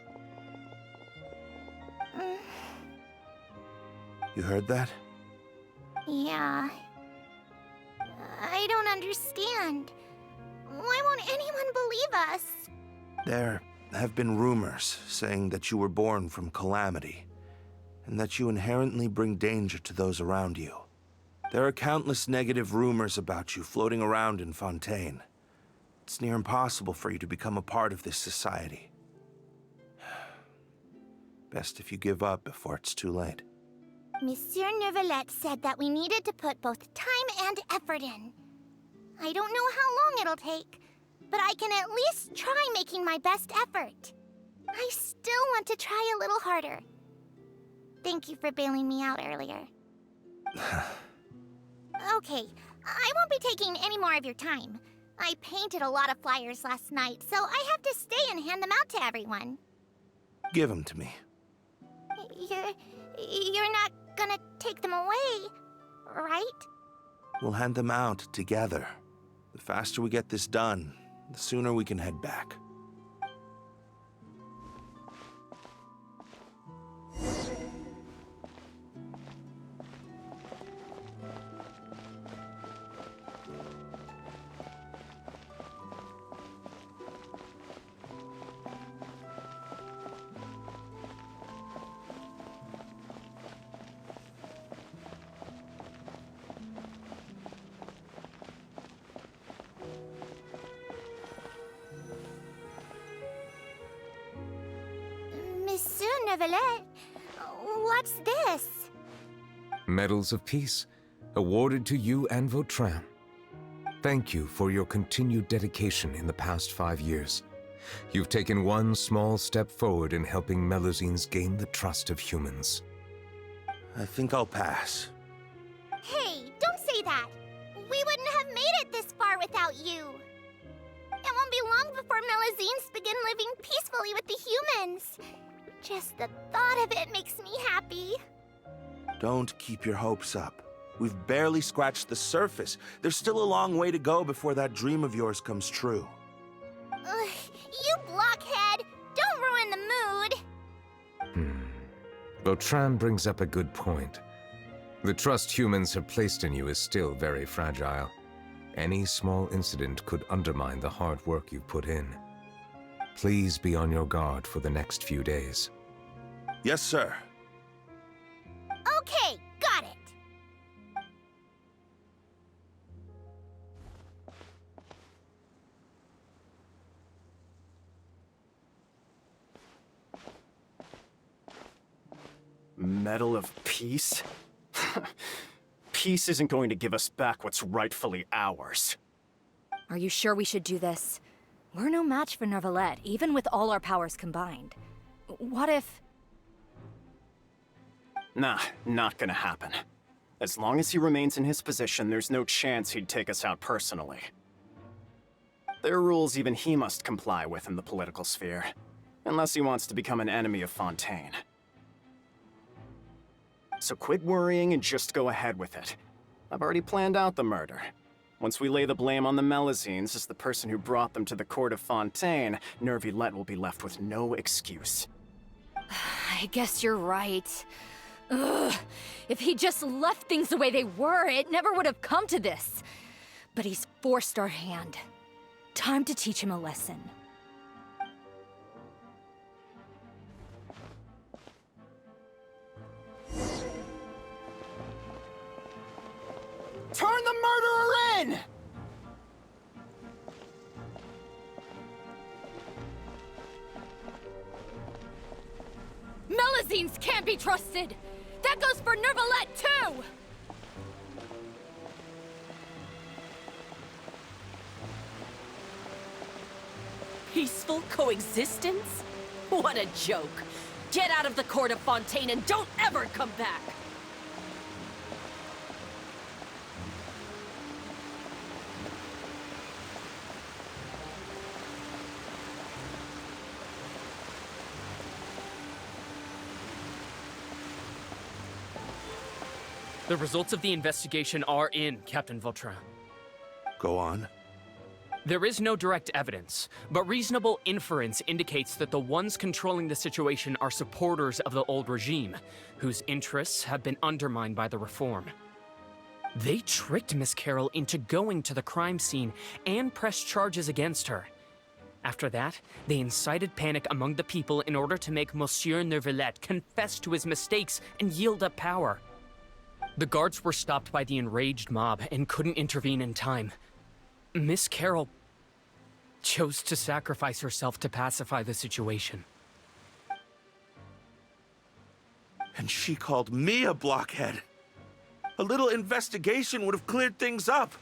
You heard that? Yeah. I don't understand. Why won't anyone believe us? There have been rumors saying that you were born from calamity, and that you inherently bring danger to those around you. There are countless negative rumors about you floating around in Fontaine. It's near impossible for you to become a part of this society. Best if you give up before it's too late. Monsieur Neuvillette said that we needed to put both time and effort in. I don't know how long it'll take, but I can at least try making my best effort. I still want to try a little harder. Thank you for bailing me out earlier. Okay, I won't be taking any more of your time. I painted a lot of flyers last night, so I have to stay and hand them out to everyone. Give them to me. You're not gonna take them away, right? We'll hand them out together. The faster we get this done, the sooner we can head back. Monsieur Neuvillette, what's this? Medals of Peace, awarded to you and Vautrin. Thank you for your continued dedication in the past 5 years. You've taken one small step forward in helping Melazines gain the trust of humans. I think I'll pass. Hey, don't say that. We wouldn't have made it this far without you. It won't be long before Melazines begin living peacefully with the humans. Just the thought of it makes me happy. Don't keep your hopes up. We've barely scratched the surface. There's still a long way to go before that dream of yours comes true. You blockhead! Don't ruin the mood! Vautrin brings up a good point. The trust humans have placed in you is still very fragile. Any small incident could undermine the hard work you've put in. Please be on your guard for the next few days. Yes, sir. Okay, got it. Medal of Peace? Peace isn't going to give us back what's rightfully ours. Are you sure we should do this? We're no match for Neuvillette, even with all our powers combined. What if... Nah, not gonna happen. As long as he remains in his position, there's no chance he'd take us out personally. There are rules even he must comply with in the political sphere, unless he wants to become an enemy of Fontaine. So quit worrying and just go ahead with it. I've already planned out the murder. Once we lay the blame on the Melazines as the person who brought them to the court of Fontaine, Neuvillette will be left with no excuse. I guess you're right. Ugh. If he just left things the way they were, it never would have come to this. But he's forced our hand. Time to teach him a lesson. Turn the murderer in! Melusines can't be trusted! That goes for Neuvillette, too! Peaceful coexistence? What a joke. Get out of the court of Fontaine and don't ever come back! The results of the investigation are in, Captain Vautrin. Go on. There is no direct evidence, but reasonable inference indicates that the ones controlling the situation are supporters of the old regime, whose interests have been undermined by the reform. They tricked Miss Carroll into going to the crime scene and pressed charges against her. After that, they incited panic among the people in order to make Monsieur Neuvillette confess to his mistakes and yield up power. The guards were stopped by the enraged mob and couldn't intervene in time. Miss Carroll chose to sacrifice herself to pacify the situation. And she called me a blockhead. A little investigation would have cleared things up.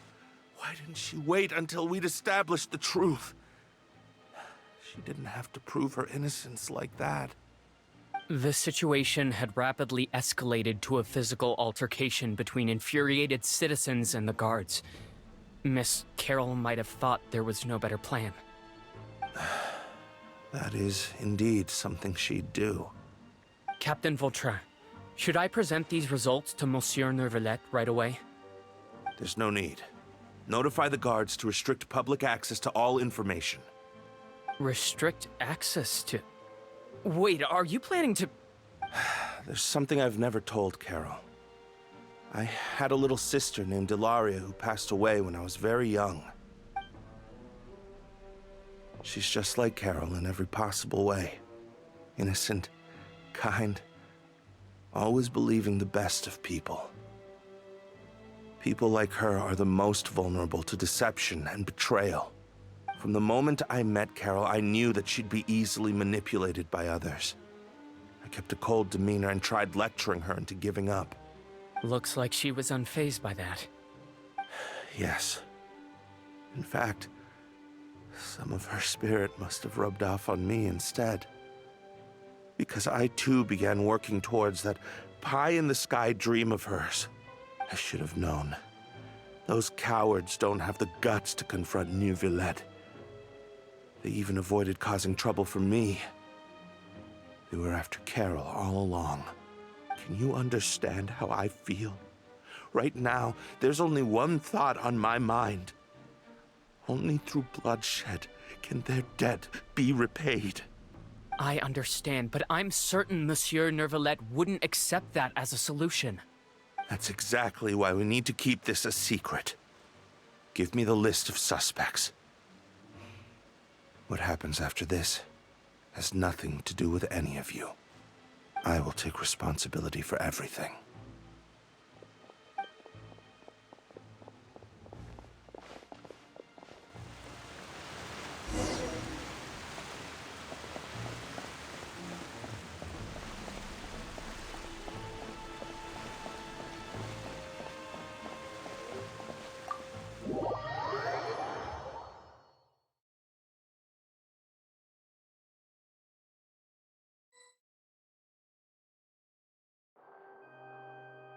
Why didn't she wait until we'd established the truth? She didn't have to prove her innocence like that. The situation had rapidly escalated to a physical altercation between infuriated citizens and the guards. Miss Carroll might have thought there was no better plan. That is indeed something she'd do. Captain Vautrin, should I present these results to Monsieur Neuvillette right away? There's no need. Notify the guards to restrict public access to all information. Restrict access to... Wait, are you planning to... There's something I've never told Carol. I had a little sister named Ilaria who passed away when I was very young. She's just like Carol in every possible way. Innocent, kind, always believing the best of people. People like her are the most vulnerable to deception and betrayal. From the moment I met Carol, I knew that she'd be easily manipulated by others. I kept a cold demeanor and tried lecturing her into giving up. Looks like she was unfazed by that. Yes. In fact, some of her spirit must have rubbed off on me instead. Because I too began working towards that pie-in-the-sky dream of hers. I should have known. Those cowards don't have the guts to confront Neuvillette. They even avoided causing trouble for me. They were after Carol all along. Can you understand how I feel? Right now, there's only one thought on my mind. Only through bloodshed can their debt be repaid. I understand, but I'm certain Monsieur Neuvillette wouldn't accept that as a solution. That's exactly why we need to keep this a secret. Give me the list of suspects. What happens after this has nothing to do with any of you. I will take responsibility for everything.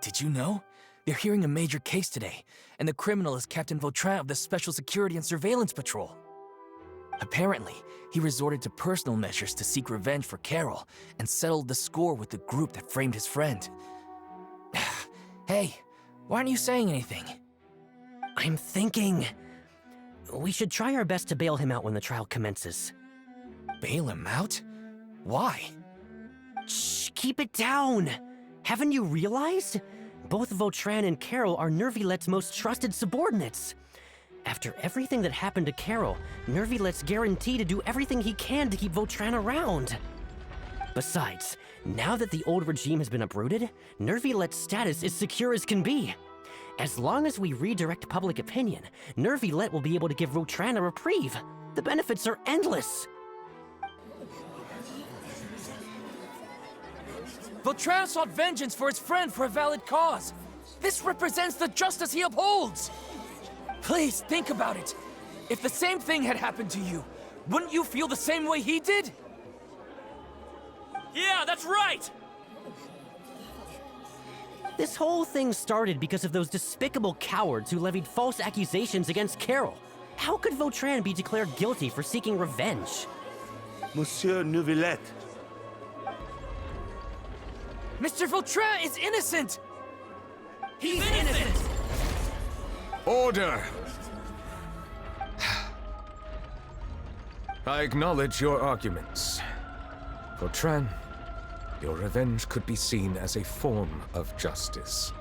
Did you know? They're hearing a major case today, and the criminal is Captain Vautrin of the Special Security and Surveillance Patrol. Apparently, he resorted to personal measures to seek revenge for Carol and settled the score with the group that framed his friend. Hey, why aren't you saying anything? I'm thinking... we should try our best to bail him out when the trial commences. Bail him out? Why? Shh, keep it down. Haven't you realized? Both Vautrin and Carol are Neuvillettes' most trusted subordinates. After everything that happened to Carol, Neuvillettes guarantee to do everything he can to keep Vautrin around. Besides, now that the old regime has been uprooted, Neuvillettes' status is secure as can be. As long as we redirect public opinion, Neuvillette will be able to give Vautrin a reprieve. The benefits are endless. Vautrin sought vengeance for his friend for a valid cause. This represents the justice he upholds. Please, think about it. If the same thing had happened to you, wouldn't you feel the same way he did? Yeah, that's right! This whole thing started because of those despicable cowards who levied false accusations against Carol. How could Vautrin be declared guilty for seeking revenge? Monsieur Neuvillette. Mr. Vautrin is innocent! He's innocent! Order! I acknowledge your arguments. Vautrin, your revenge could be seen as a form of justice.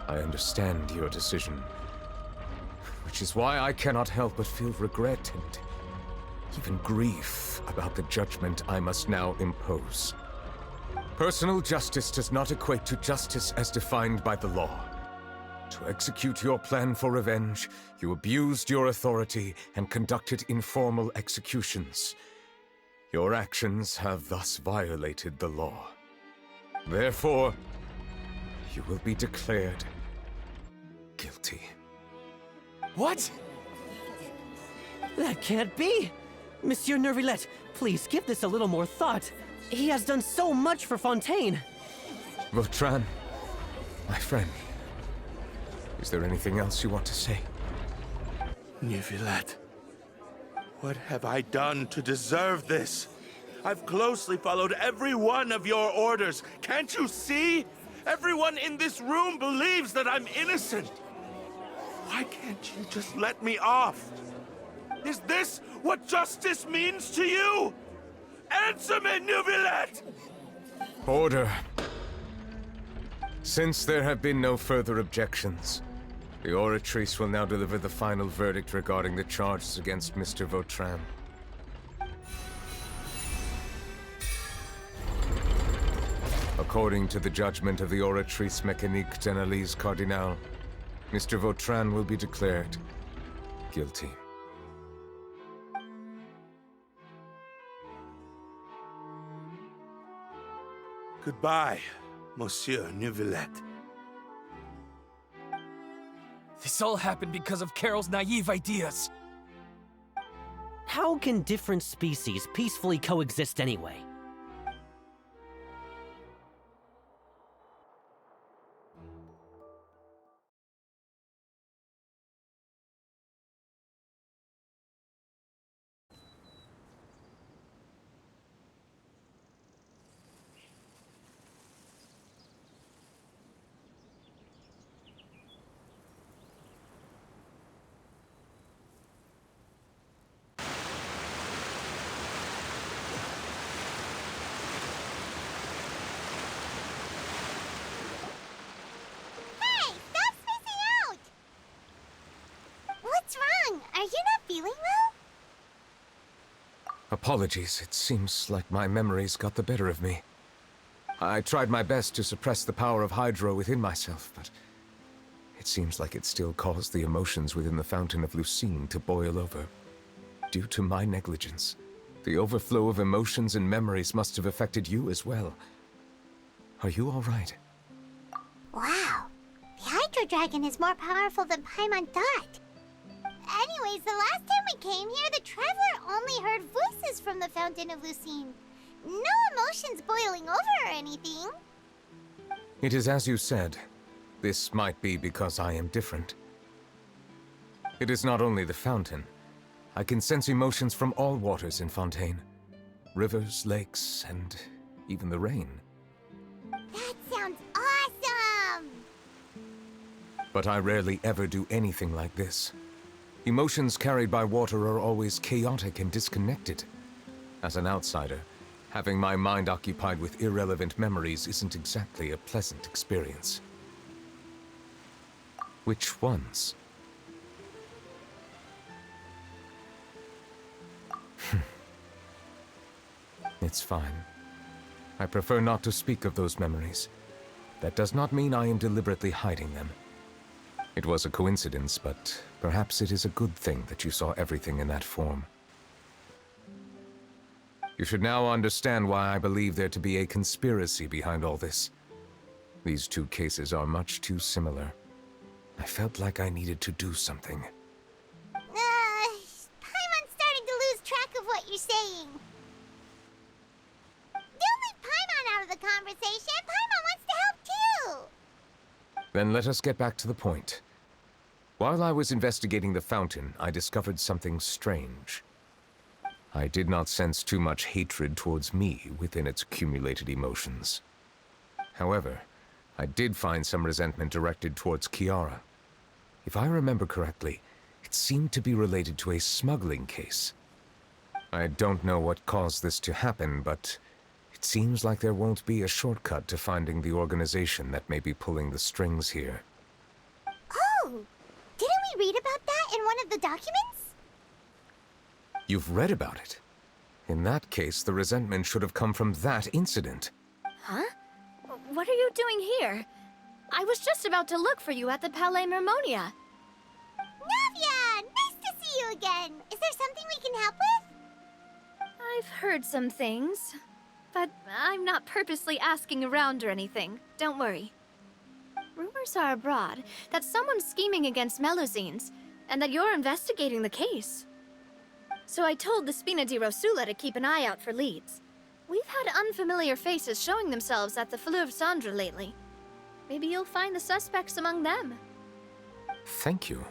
I understand your decision, which is why I cannot help but feel regret and even grief about the judgment I must now impose. Personal justice does not equate to justice as defined by the law. To execute your plan for revenge, you abused your authority and conducted informal executions. Your actions have thus violated the law. Therefore, you will be declared guilty. What? That can't be! Monsieur Neuvillette, please give this a little more thought. He has done so much for Fontaine. Vautrin, my friend, is there anything else you want to say? Neuvillette, what have I done to deserve this? I've closely followed every one of your orders. Can't you see? Everyone in this room believes that I'm innocent. Why can't you just let me off? Is this what justice means to you? Answer me, Neuvillette! Order. Since there have been no further objections, the Oratrice will now deliver the final verdict regarding the charges against Mr. Vautrin. According to the judgment of the Oratrice Mécanique d'Analyse Cardinal, Mr. Vautrin will be declared guilty. Goodbye, Monsieur Neuvillette. This all happened because of Carol's naive ideas. How can different species peacefully coexist anyway? Are you not feeling well? Apologies, it seems like my memories got the better of me. I tried my best to suppress the power of Hydro within myself, but it seems like it still caused the emotions within the Fountain of Lucine to boil over. Due to my negligence, the overflow of emotions and memories must have affected you as well. Are you all right? Wow. The Hydro Dragon is more powerful than Paimon thought. Anyways, the last time we came here, the Traveler only heard voices from the Fountain of Lucine. No emotions boiling over or anything. It is as you said. This might be because I am different. It is not only the fountain. I can sense emotions from all waters in Fontaine. Rivers, lakes, and even the rain. That sounds awesome! But I rarely ever do anything like this. Emotions carried by water are always chaotic and disconnected. As an outsider, Having my mind occupied with irrelevant memories isn't exactly a pleasant experience. Which ones? It's fine. I prefer not to speak of those memories. That does not mean I am deliberately hiding them. It was a coincidence, but perhaps it is a good thing that you saw everything in that form. You should now understand why I believe there to be a conspiracy behind all this. These two cases are much too similar. I felt like I needed to do something. Paimon's starting to lose track of what you're saying. Don't leave Paimon out of the conversation. Paimon wants to help too. Then let us get back to the point. While I was investigating the fountain, I discovered something strange. I did not sense too much hatred towards me within its accumulated emotions. However, I did find some resentment directed towards Kiara. If I remember correctly, it seemed to be related to a smuggling case. I don't know what caused this to happen, but it seems like there won't be a shortcut to finding the organization that may be pulling the strings here. Oh! Didn't we read about that in one of the documents? You've read about it. In that case, the resentment should have come from that incident. Huh? What are you doing here? I was just about to look for you at the Palais Mermonia. Navia! Nice to see you again! Is there something we can help with? I've heard some things, but I'm not purposely asking around or anything. Don't worry. Rumors are abroad that someone's scheming against Melusines, and that you're investigating the case. So I told the Spina di Rosula to keep an eye out for leads. We've had unfamiliar faces showing themselves at the Fleuve Cendre lately. Maybe you'll find the suspects among them. Thank you.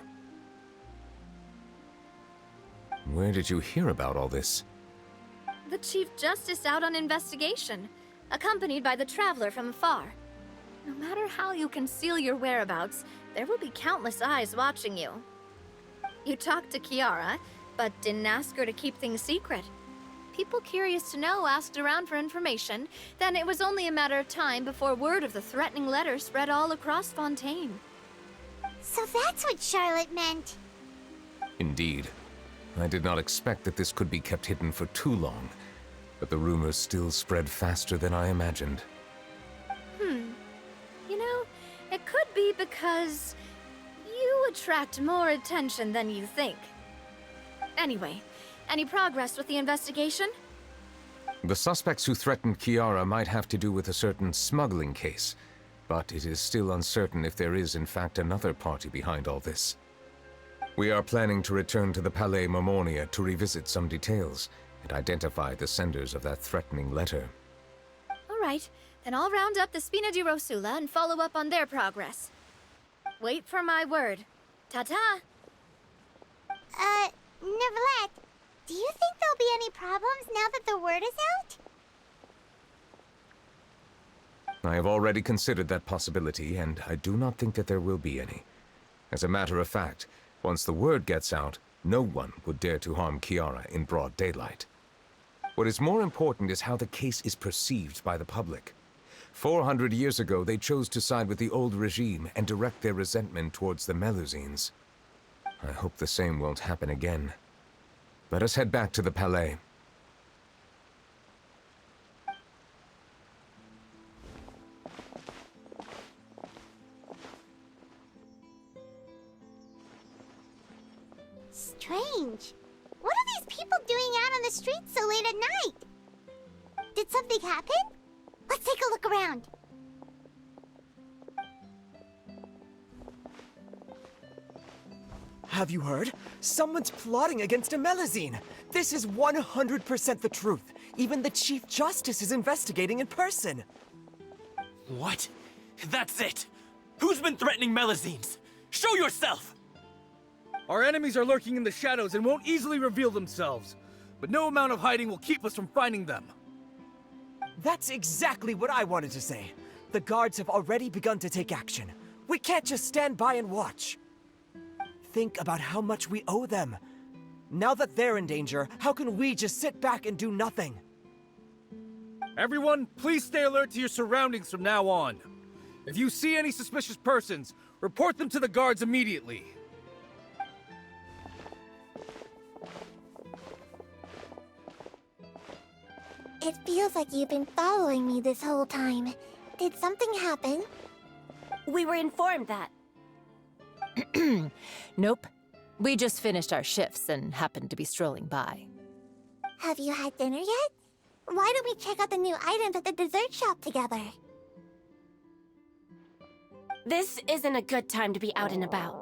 Where did you hear about all this? The Chief Justice out on investigation, accompanied by the Traveler from afar. No matter how you conceal your whereabouts, there will be countless eyes watching you. You talked to Kiara, but didn't ask her to keep things secret. People curious to know asked around for information, then it was only a matter of time before word of the threatening letter spread all across Fontaine. So that's what Charlotte meant. Indeed. I did not expect that this could be kept hidden for too long, but the rumors still spread faster than I imagined. You know, it could be because you attract more attention than you think. Anyway, any progress with the investigation? The suspects who threatened Kiara might have to do with a certain smuggling case, but it is still uncertain if there is in fact another party behind all this. We are planning to return to the Palais Mermonia to revisit some details and identify the senders of that threatening letter. All right, then I'll round up the Spina di Rosula and follow up on their progress. Wait for my word. Ta-ta! Neuvillette, do you think there'll be any problems now that the word is out? I have already considered that possibility, and I do not think that there will be any. As a matter of fact, once the word gets out, no one would dare to harm Kiara in broad daylight. What is more important is how the case is perceived by the public. 400 years ago, they chose to side with the old regime and direct their resentment towards the Melusines. I hope the same won't happen again. Let us head back to the Palais. Strange. What are these people doing out on the streets so late at night? Did something happen? Let's take a look around. Have you heard? Someone's plotting against a Melusine. This is 100% the truth. Even the Chief Justice is investigating in person. What? That's it! Who's been threatening Melusines? Show yourself! Our enemies are lurking in the shadows and won't easily reveal themselves. But no amount of hiding will keep us from finding them. That's exactly what I wanted to say. The guards have already begun to take action. We can't just stand by and watch. Think about how much we owe them. Now that they're in danger, how can we just sit back and do nothing? Everyone, please stay alert to your surroundings from now on. If you see any suspicious persons, report them to the guards immediately. It feels like you've been following me this whole time. Did something happen? We were informed that. Nope. We just finished our shifts and happened to be strolling by. Have you had dinner yet? Why don't we check out the new items at the dessert shop together? This isn't a good time to be out and about.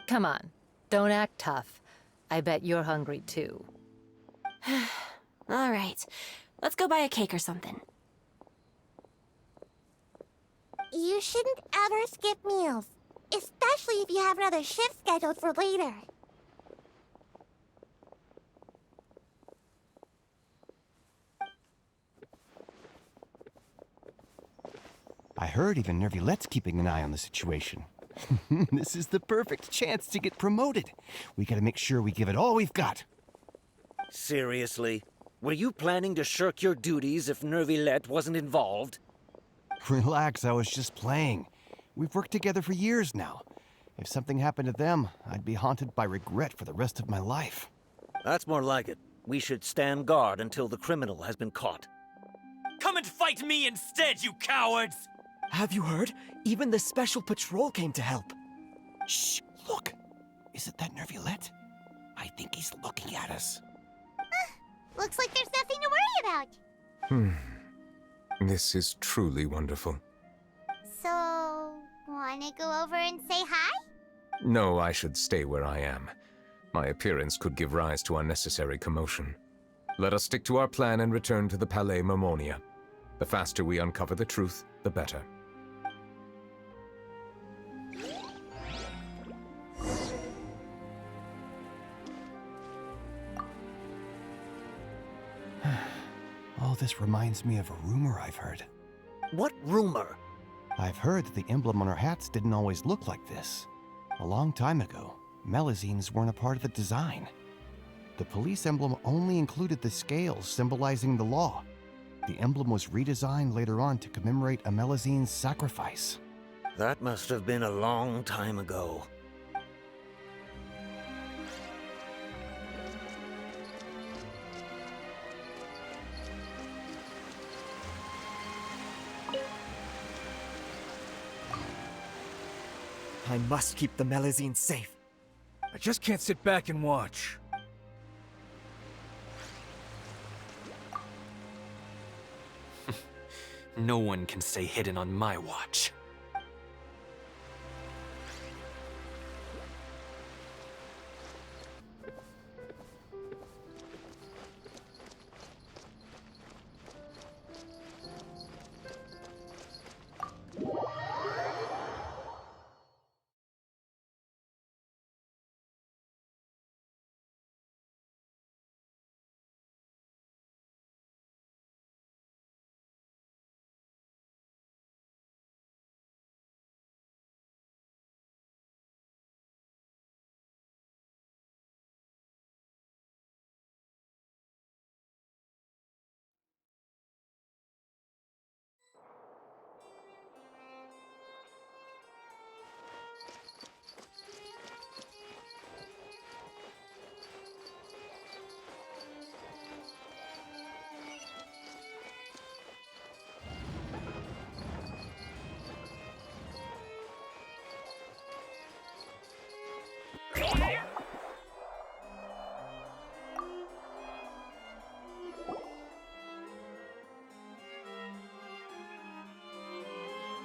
Come on, don't act tough. I bet you're hungry too. All right, let's go buy a cake or something. You shouldn't ever skip meals, especially if you have another shift scheduled for later. I heard even Neuvillettes keeping an eye on the situation. This is the perfect chance to get promoted. We gotta make sure we give it all we've got. Seriously? Were you planning to shirk your duties if Neuvillette wasn't involved? Relax, I was just playing. We've worked together for years now. If something happened to them, I'd be haunted by regret for the rest of my life. That's more like it. We should stand guard until the criminal has been caught. Come and fight me instead, you cowards! Have you heard? Even the special patrol came to help. Shh, look. Isn't that Neuvillette? I think he's looking at us. Looks like there's nothing to worry about. This is truly wonderful. So, wanna go over and say hi? No, I should stay where I am. My appearance could give rise to unnecessary commotion. Let us stick to our plan and return to the Palais Mermonia. The faster we uncover the truth, the better. All this reminds me of a rumor I've heard. What rumor? I've heard that the emblem on our hats didn't always look like this. A long time ago, Melazines weren't a part of the design. The police emblem only included the scales symbolizing the law. The emblem was redesigned later on to commemorate a Melazine's sacrifice. That must have been a long time ago. I must keep the Melazines safe. I just can't sit back and watch. No one can stay hidden on my watch.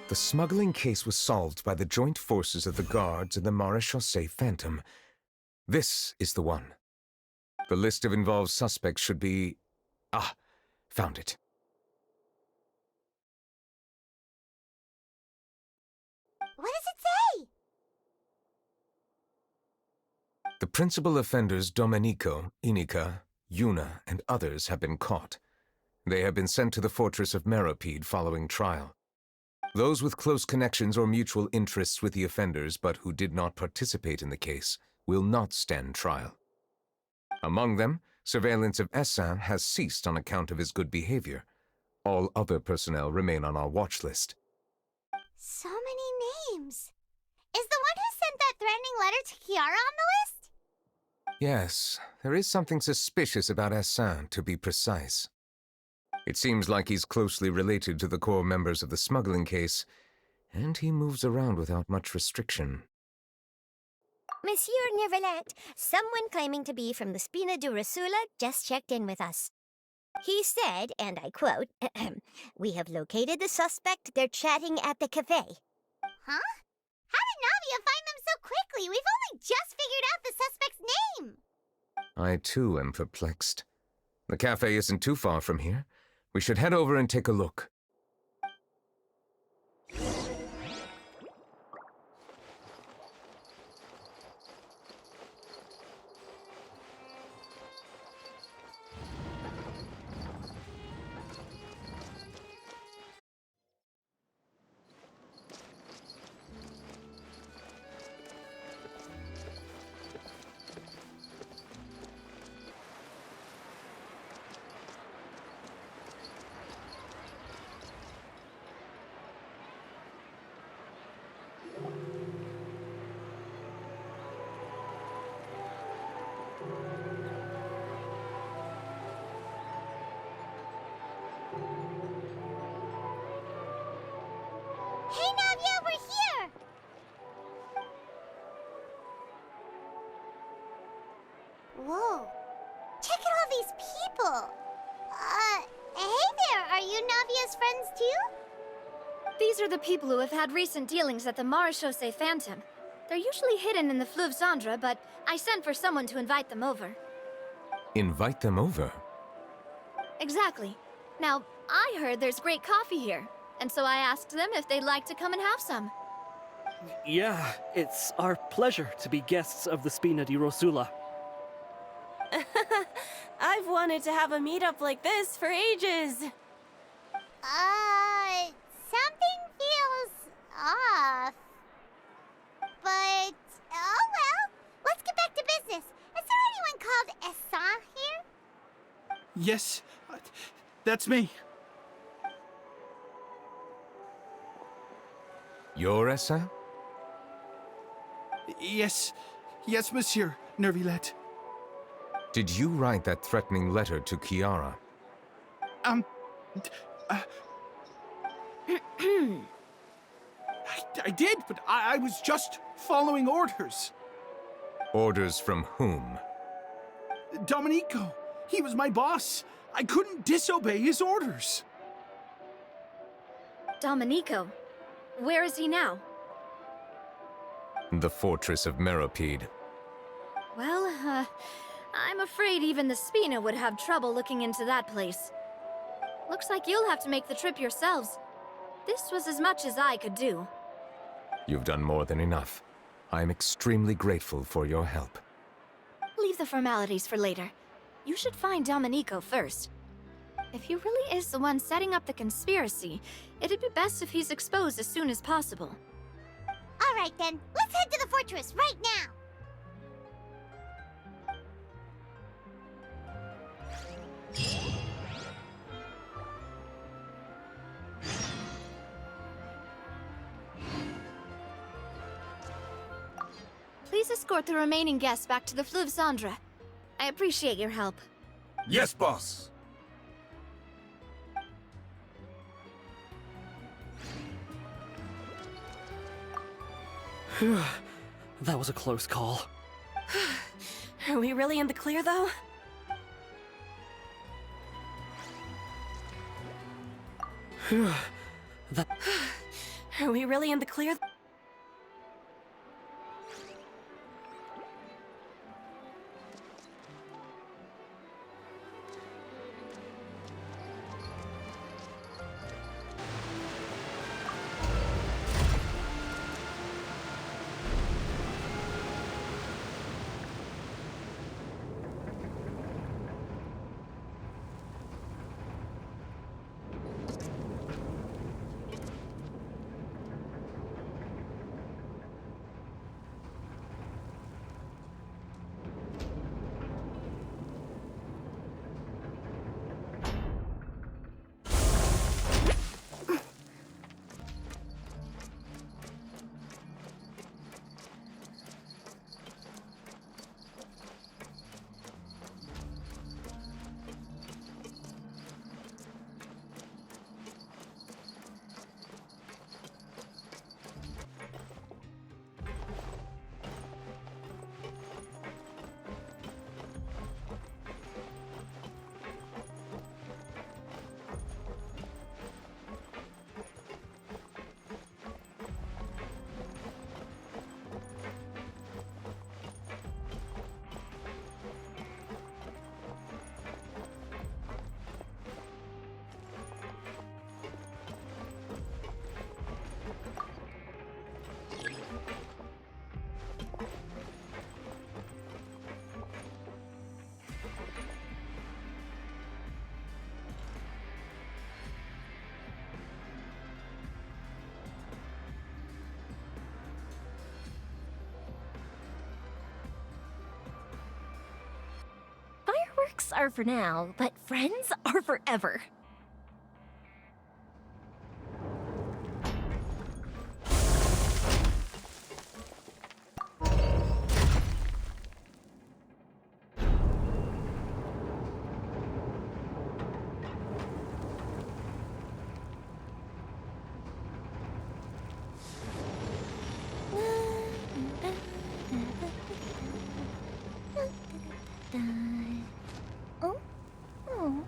The smuggling case was solved by the joint forces of the guards and the Maréchaussée Phantom. This is the one. The list of involved suspects should be... Ah, found it. What does it say? The principal offenders Domenico, Inica, Yuna, and others have been caught. They have been sent to the fortress of Meropide following trial. Those with close connections or mutual interests with the offenders but who did not participate in the case will not stand trial. Among them, Surveillance of Essin has ceased on account of his good behavior. All other personnel remain on our watch list. So many names. Is the one who sent that threatening letter to Kiara on the list? Yes, there is something suspicious about Essin, to be precise. It seems like he's closely related to the core members of the smuggling case, and he moves around without much restriction. Monsieur Neuvillette, someone claiming to be from the Spina di Rosula just checked in with us. He said, and I quote, "We have located the suspect. They're chatting at the cafe." Huh? How did Navia find them so quickly? We've only just figured out the suspect's name. I, too, am perplexed. The cafe isn't too far from here. We should head over and take a look. Hey, Navia, we're here! Whoa. Check out all these people. Hey there, are you Navia's friends too? These are the people who have had recent dealings at the Marechaussee Phantom. They're usually hidden in the Fleuve Cendre, but I sent for someone to invite them over. Invite them over? Exactly. Now, I heard there's great coffee here, and so I asked them if they'd like to come and have some. Yeah, it's our pleasure to be guests of the Spina di Rosula. I've wanted to have a meetup like this for ages. Something feels off. But, oh well. Let's get back to business. Is there anyone called Essin here? Yes, that's me. You're Essin? Yes, monsieur Neuvillette. Did you write that threatening letter to Kiara? I did, but I was just following orders. Orders from whom? Domenico. He was my boss. I couldn't disobey his orders. Domenico? Where is he now? The fortress of Meropide. Well, I'm afraid even the Spina would have trouble looking into that place. Looks like you'll have to make the trip yourselves. This was as much as I could do. You've done more than enough. I'm extremely grateful for your help. Leave the formalities for later. You should find Domenico first. If he really is the one setting up the conspiracy, it'd be best if he's exposed as soon as possible. All right then, let's head to the fortress right now. Please escort the remaining guests back to the Fleuve Cendre. I appreciate your help. Yes, boss. That was a close call. Are we really in the clear, though? Are we really in the clear? Works are for now, but friends are forever. Oh? Oh.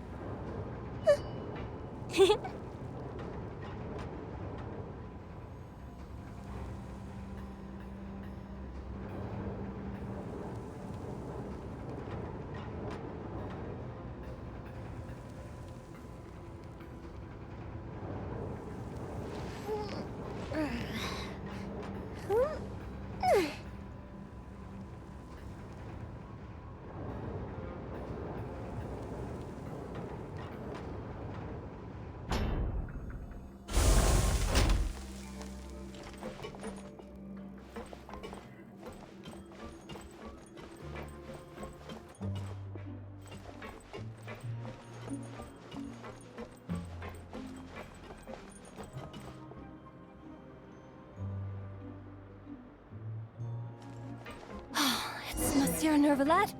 It's Monsieur Neuvillette.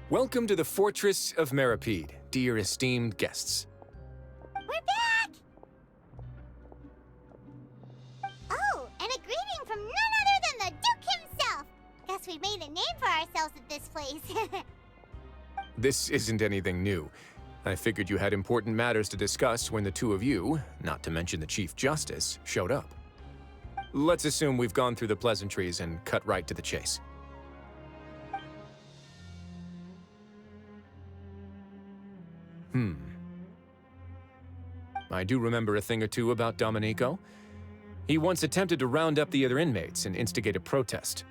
Welcome to the Fortress of Meripede, dear esteemed guests. We're back! Oh, and a greeting from none other than the Duke himself! Guess we've made a name for ourselves at this place. This isn't anything new. I figured you had important matters to discuss when the two of you, not to mention the Chief Justice, showed up. Let's assume we've gone through the pleasantries and cut right to the chase. I do remember a thing or two about Domenico. He once attempted to round up the other inmates and instigate a protest.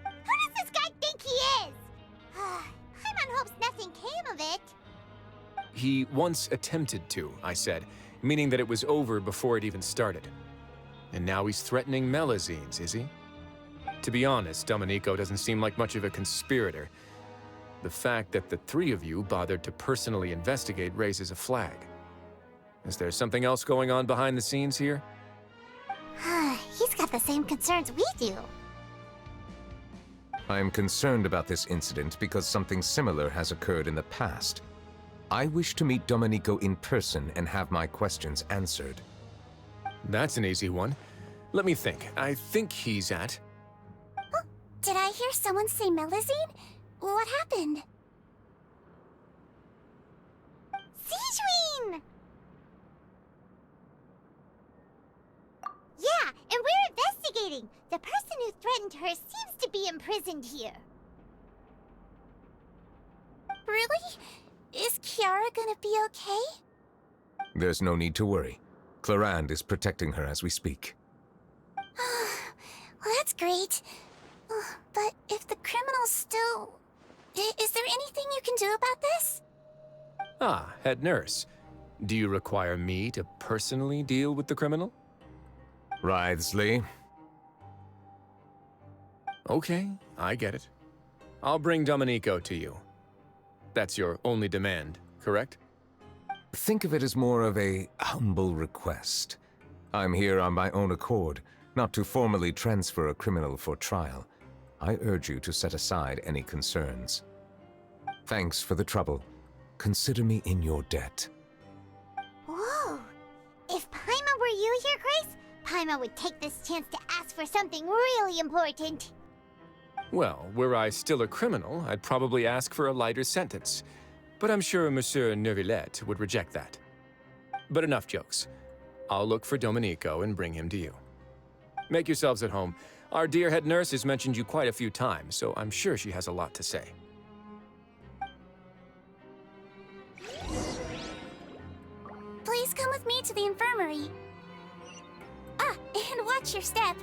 Who does this guy think he is? Paimon hopes nothing came of it. He once attempted to, I said, meaning that it was over before it even started. And now he's threatening Melazines, is he? To be honest, Domenico doesn't seem like much of a conspirator. The fact that the three of you bothered to personally investigate raises a flag. Is there something else going on behind the scenes here? He's got the same concerns we do. I am concerned about this incident because something similar has occurred in the past. I wish to meet Domenico in person and have my questions answered. That's an easy one. Let me think. I think he's at... Oh, did I hear someone say Melazine? What happened? Siegeween! Yeah, and we're investigating. The person who threatened her seems to be imprisoned here. Really? Is Kiara gonna be okay? There's no need to worry. Clarande is protecting her as we speak. Well, that's great. But if the criminal's still... Is there anything you can do about this? Ah, head nurse. Do you require me to personally deal with the criminal? Wriothesley. Okay, I get it. I'll bring Domenico to you. That's your only demand, correct? Think of it as more of a humble request. I'm here on my own accord, not to formally transfer a criminal for trial. I urge you to set aside any concerns. Thanks for the trouble. Consider me in your debt. Whoa! If Paimon were you here, Grace, Paimon would take this chance to ask for something really important. Well, were I still a criminal, I'd probably ask for a lighter sentence. But I'm sure Monsieur Neuvillette would reject that. But enough jokes. I'll look for Domenico and bring him to you. Make yourselves at home. Our dear head nurse has mentioned you quite a few times, so I'm sure she has a lot to say. Please come with me to the infirmary. Ah, and watch your step.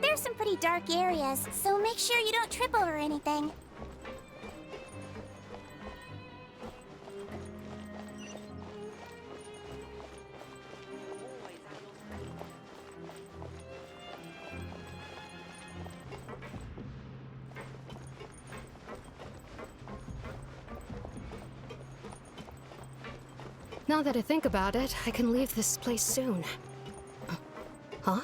There's some pretty dark areas, so make sure you don't trip over anything. Now that I think about it, I can leave this place soon. Huh?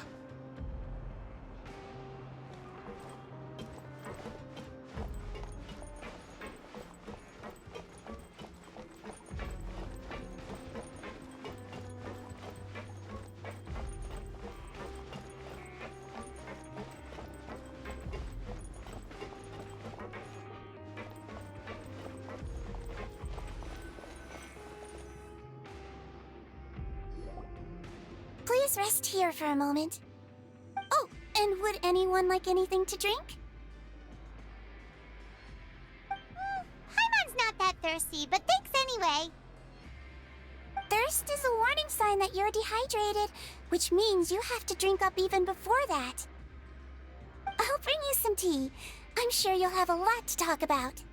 Please rest here for a moment. Oh, and would anyone like anything to drink? Paimon's not that thirsty, but thanks anyway. Thirst is a warning sign that you're dehydrated, which means you have to drink up even before that. I'll bring you some tea. I'm sure you'll have a lot to talk about.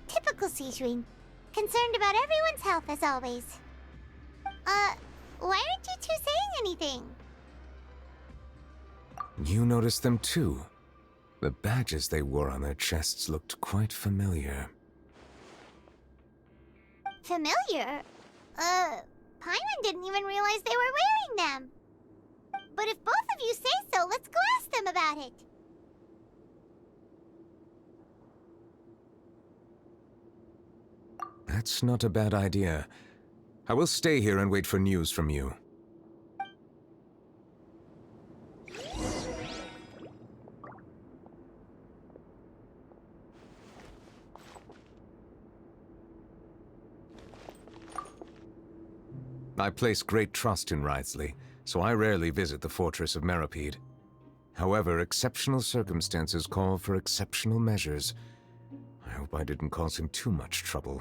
Typical Sejuin. Concerned about everyone's health as always. Why aren't you two saying anything? You noticed them too. The badges they wore on their chests looked quite familiar. Familiar? Paimon didn't even realize they were wearing them. But if both of you say so, let's go ask them about it. That's not a bad idea. I will stay here and wait for news from you. I place great trust in Wriothesley, so I rarely visit the fortress of Meropide. However, exceptional circumstances call for exceptional measures. I hope I didn't cause him too much trouble.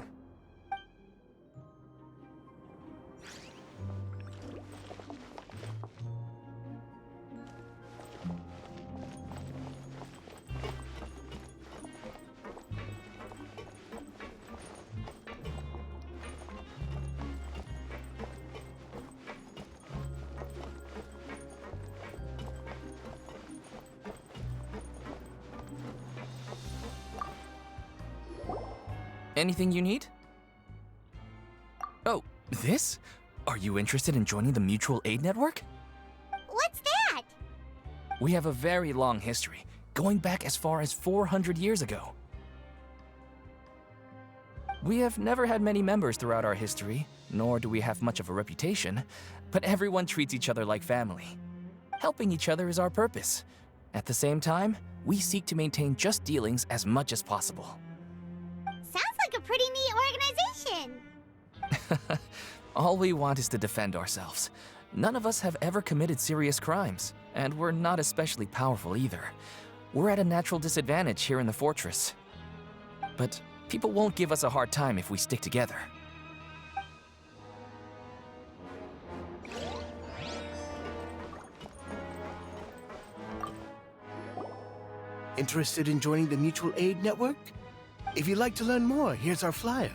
Anything you need? Oh, this? Are you interested in joining the Mutual Aid Network? What's that? We have a very long history, going back as far as 400 years ago. We have never had many members throughout our history, nor do we have much of a reputation, but everyone treats each other like family. Helping each other is our purpose. At the same time, we seek to maintain just dealings as much as possible. Sounds like a pretty neat organization. All we want is to defend ourselves. None of us have ever committed serious crimes, and we're not especially powerful either. We're at a natural disadvantage here in the fortress. But people won't give us a hard time if we stick together. Interested in joining the Mutual Aid Network? If you'd like to learn more, here's our flyer.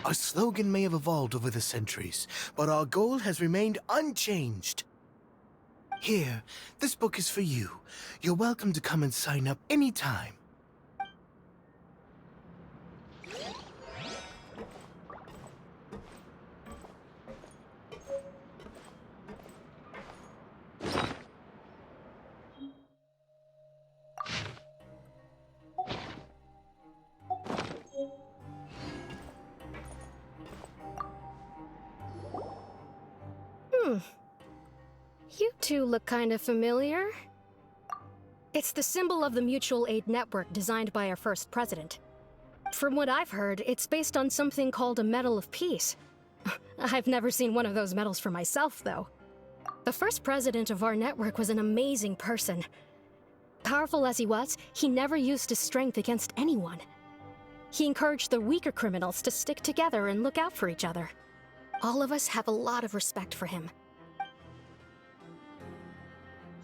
Our slogan may have evolved over the centuries, but our goal has remained unchanged. Here, this book is for you. You're welcome to come and sign up anytime. You two look kind of familiar. It's the symbol of the Mutual Aid Network designed by our first president. From what I've heard, it's based on something called a Medal of Peace. I've never seen one of those medals for myself, though. The first president of our network was an amazing person. Powerful as he was, he never used his strength against anyone. He encouraged the weaker criminals to stick together and look out for each other. All of us have a lot of respect for him.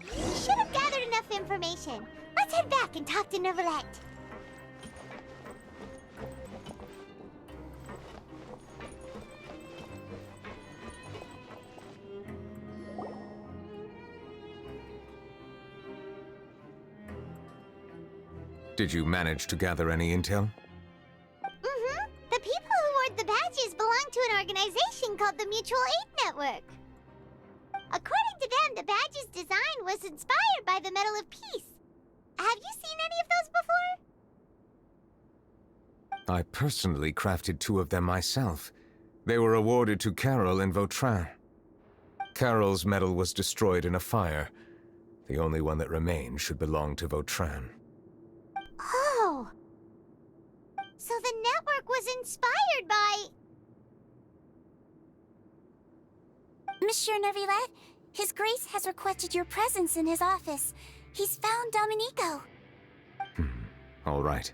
We should have gathered enough information. Let's head back and talk to Neuvillette. Did you manage to gather any intel? Mm-hmm. The people who wore the badges belong to an organization called the Mutual Aid Network. According to them, the badge's design was inspired by the Medal of Peace. Have you seen any of those before? I personally crafted 2 of them myself. They were awarded to Carol and Vautrin. Carol's medal was destroyed in a fire. The only one that remained should belong to Vautrin. Oh! So the network was inspired by... Monsieur Neuvillette, His Grace has requested your presence in his office. He's found Domenico. All right.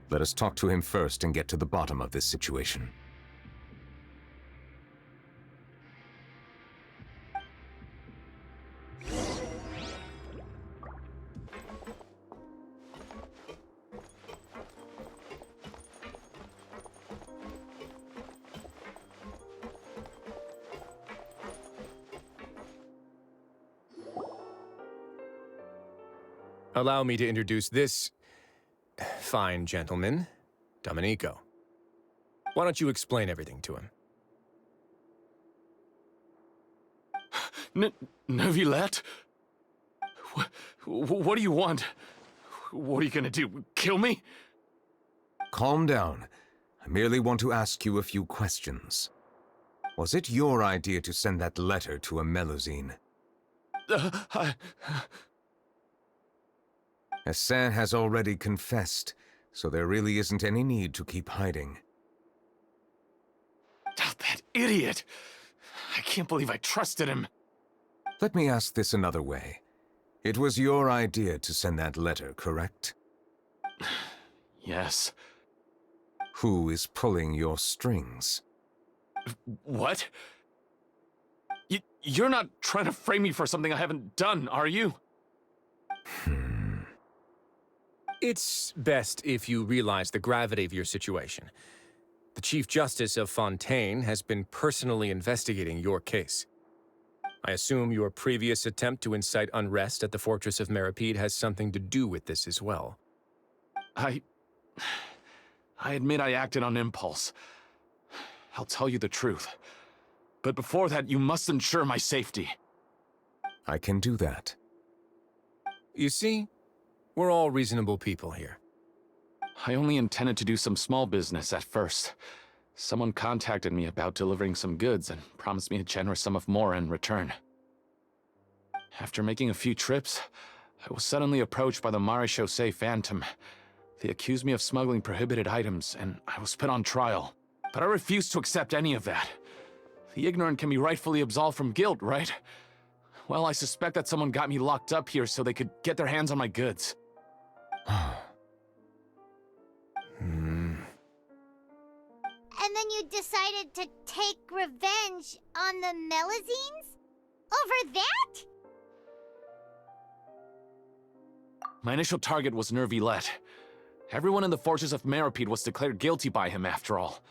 Let us talk to him first and get to the bottom of this situation. Allow me to introduce this fine gentleman, Domenico. Why don't you explain everything to him? Neuvillette? What do you want? What are you gonna do? Kill me? Calm down. I merely want to ask you a few questions. Was it your idea to send that letter to a Melusine? Essin has already confessed, so there really isn't any need to keep hiding. That idiot! I can't believe I trusted him. Let me ask this another way. It was your idea to send that letter, correct? Yes. Who is pulling your strings? What? You're not trying to frame me for something I haven't done, are you? It's best if you realize the gravity of your situation. The Chief Justice of Fontaine has been personally investigating your case. I assume your previous attempt to incite unrest at the Fortress of Meripede has something to do with this as well. I admit I acted on impulse. I'll tell you the truth. But before that, you must ensure my safety. I can do that. You see, we're all reasonable people here. I only intended to do some small business at first. Someone contacted me about delivering some goods and promised me a generous sum of more in return. After making a few trips, I was suddenly approached by the Marechaussee Phantom. They accused me of smuggling prohibited items, and I was put on trial. But I refused to accept any of that. The ignorant can be rightfully absolved from guilt, right? Well, I suspect that someone got me locked up here so they could get their hands on my goods. And then you decided to take revenge on the Melusines? Over that? My initial target was Neuvillette. Everyone in the Fortress of Meripede was declared guilty by him, after all.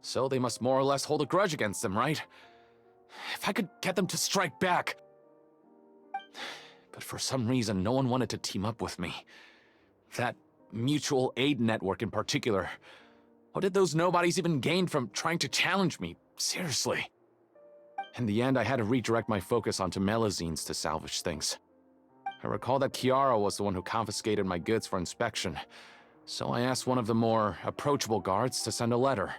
So they must more or less hold a grudge against him, right? If I could get them to strike back... But for some reason, no one wanted to team up with me. That mutual aid network in particular. What did those nobodies even gain from trying to challenge me? Seriously. In the end, I had to redirect my focus onto Melusines to salvage things. I recall that Chiara was the one who confiscated my goods for inspection, so I asked one of the more approachable guards to send a letter,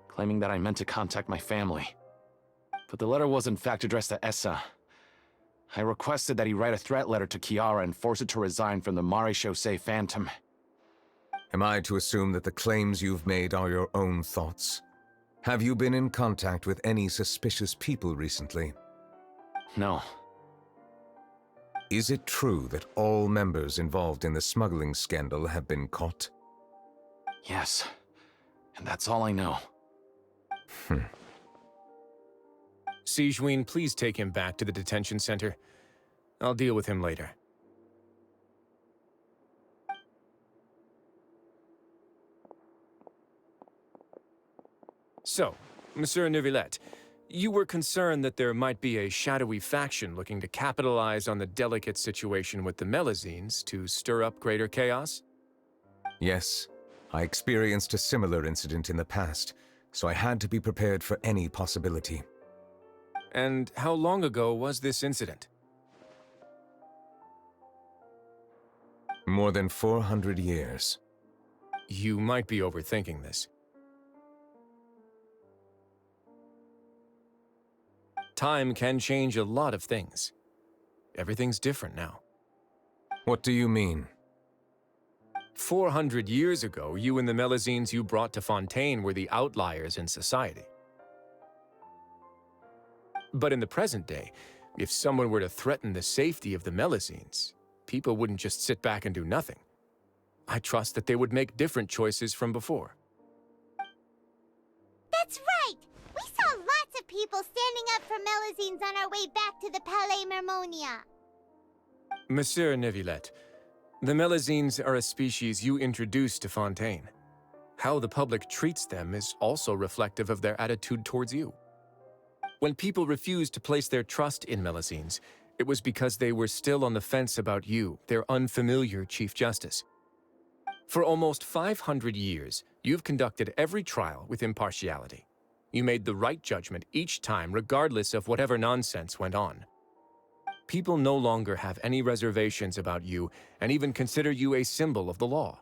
claiming that I meant to contact my family. But the letter was in fact addressed to Essa. I requested that he write a threat letter to Chiara and force it to resign from the Marechaussee Phantom. Am I to assume that the claims you've made are your own thoughts? Have you been in contact with any suspicious people recently? No. Is it true that all members involved in the smuggling scandal have been caught? Yes. And that's all I know. Sijuin, please take him back to the detention center. I'll deal with him later. So, Monsieur Neuvillette, you were concerned that there might be a shadowy faction looking to capitalize on the delicate situation with the Melazines to stir up greater chaos? Yes, I experienced a similar incident in the past, so I had to be prepared for any possibility. And how long ago was this incident? More than 400 years. You might be overthinking this. Time can change a lot of things. Everything's different now. What do you mean? 400 years ago, you and the Melazines you brought to Fontaine were the outliers in society. But in the present day, if someone were to threaten the safety of the Melazines, people wouldn't just sit back and do nothing. I trust that they would make different choices from before. That's right! We saw lots of people standing up for Melazines on our way back to the Palais Mermonia. Monsieur Neuvillette, the Melazines are a species you introduced to Fontaine. How the public treats them is also reflective of their attitude towards you. When people refused to place their trust in Melazines, it was because they were still on the fence about you, their unfamiliar Chief Justice. For almost 500 years, you've conducted every trial with impartiality. You made the right judgment each time, regardless of whatever nonsense went on. People no longer have any reservations about you and even consider you a symbol of the law.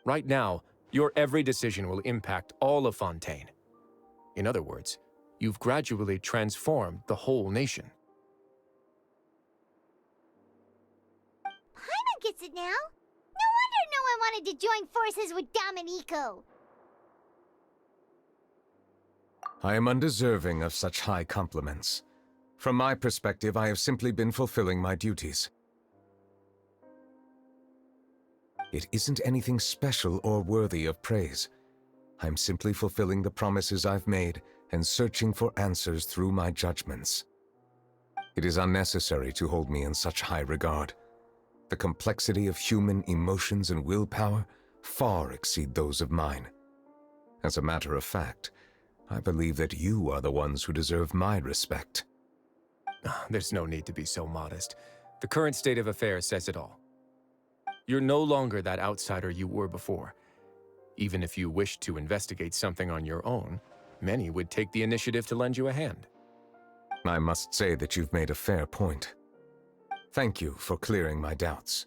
Right now, your every decision will impact all of Fontaine. In other words, you've gradually transformed the whole nation. Paimon gets it now. No wonder no one wanted to join forces with Domenico. I am undeserving of such high compliments. From my perspective, I have simply been fulfilling my duties. It isn't anything special or worthy of praise. I'm simply fulfilling the promises I've made and searching for answers through my judgments. It is unnecessary to hold me in such high regard. The complexity of human emotions and willpower far exceed those of mine. As a matter of fact, I believe that you are the ones who deserve my respect. There's no need to be so modest. The current state of affairs says it all. You're no longer that outsider you were before. Even if you wished to investigate something on your own, many would take the initiative to lend you a hand. I must say that you've made a fair point. Thank you for clearing my doubts.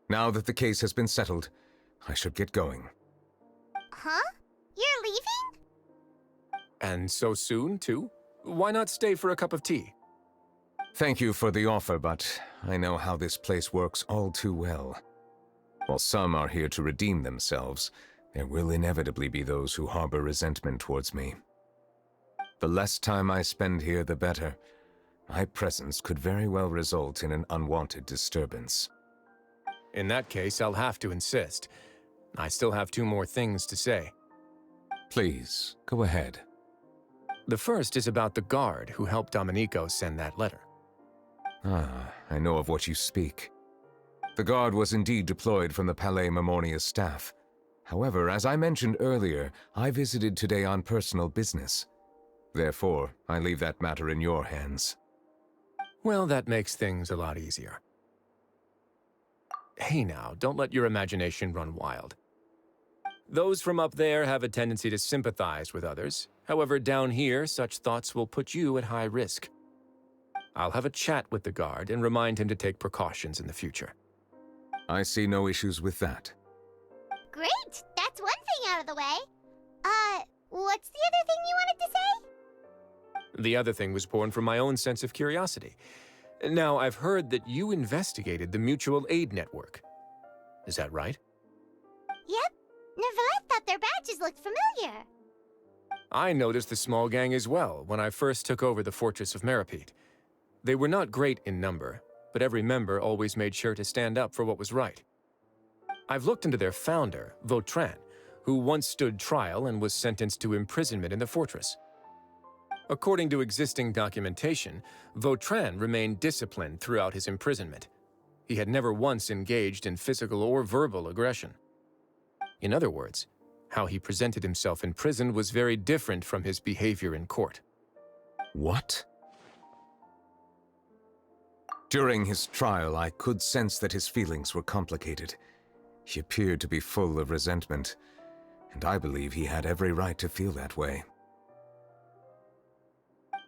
Now that the case has been settled, I should get going. Huh? You're leaving? And so soon, too? Why not stay for a cup of tea? Thank you for the offer, but I know how this place works all too well. While some are here to redeem themselves, there will inevitably be those who harbor resentment towards me. The less time I spend here, the better. My presence could very well result in an unwanted disturbance. In that case, I'll have to insist. I still have 2 more things to say. Please, go ahead. The first is about the guard who helped Domenico send that letter. Ah, I know of what you speak. The guard was indeed deployed from the Palais Mermonia staff. However, as I mentioned earlier, I visited today on personal business. Therefore, I leave that matter in your hands. Well, that makes things a lot easier. Hey now, don't let your imagination run wild. Those from up there have a tendency to sympathize with others. However, down here, such thoughts will put you at high risk. I'll have a chat with the guard and remind him to take precautions in the future. I see no issues with that. Great! That's one thing out of the way. What's the other thing you wanted to say? The other thing was born from my own sense of curiosity. Now, I've heard that you investigated the mutual aid network. Is that right? Yep. Neuvillette thought their badges looked familiar. I noticed the small gang as well when I first took over the Fortress of Meripede. They were not great in number, but every member always made sure to stand up for what was right. I've looked into their founder, Vautrin, who once stood trial and was sentenced to imprisonment in the fortress. According to existing documentation, Vautrin remained disciplined throughout his imprisonment. He had never once engaged in physical or verbal aggression. In other words, how he presented himself in prison was very different from his behavior in court. What? During his trial, I could sense that his feelings were complicated. He appeared to be full of resentment, and I believe he had every right to feel that way.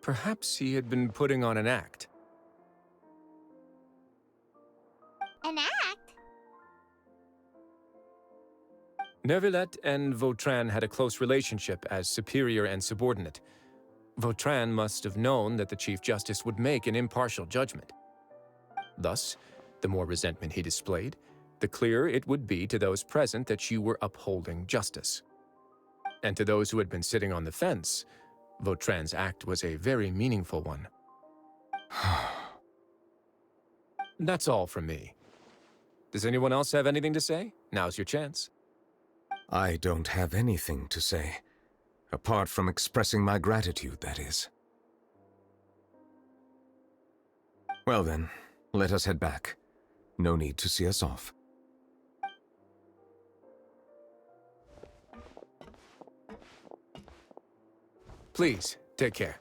Perhaps he had been putting on an act. An act? Neuvillette and Vautrin had a close relationship as superior and subordinate. Vautrin must have known that the Chief Justice would make an impartial judgment. Thus, the more resentment he displayed, the clearer it would be to those present that you were upholding justice. And to those who had been sitting on the fence, Vautrin's act was a very meaningful one. That's all from me. Does anyone else have anything to say? Now's your chance. I don't have anything to say, apart from expressing my gratitude, that is. Well then, let us head back. No need to see us off. Please, take care.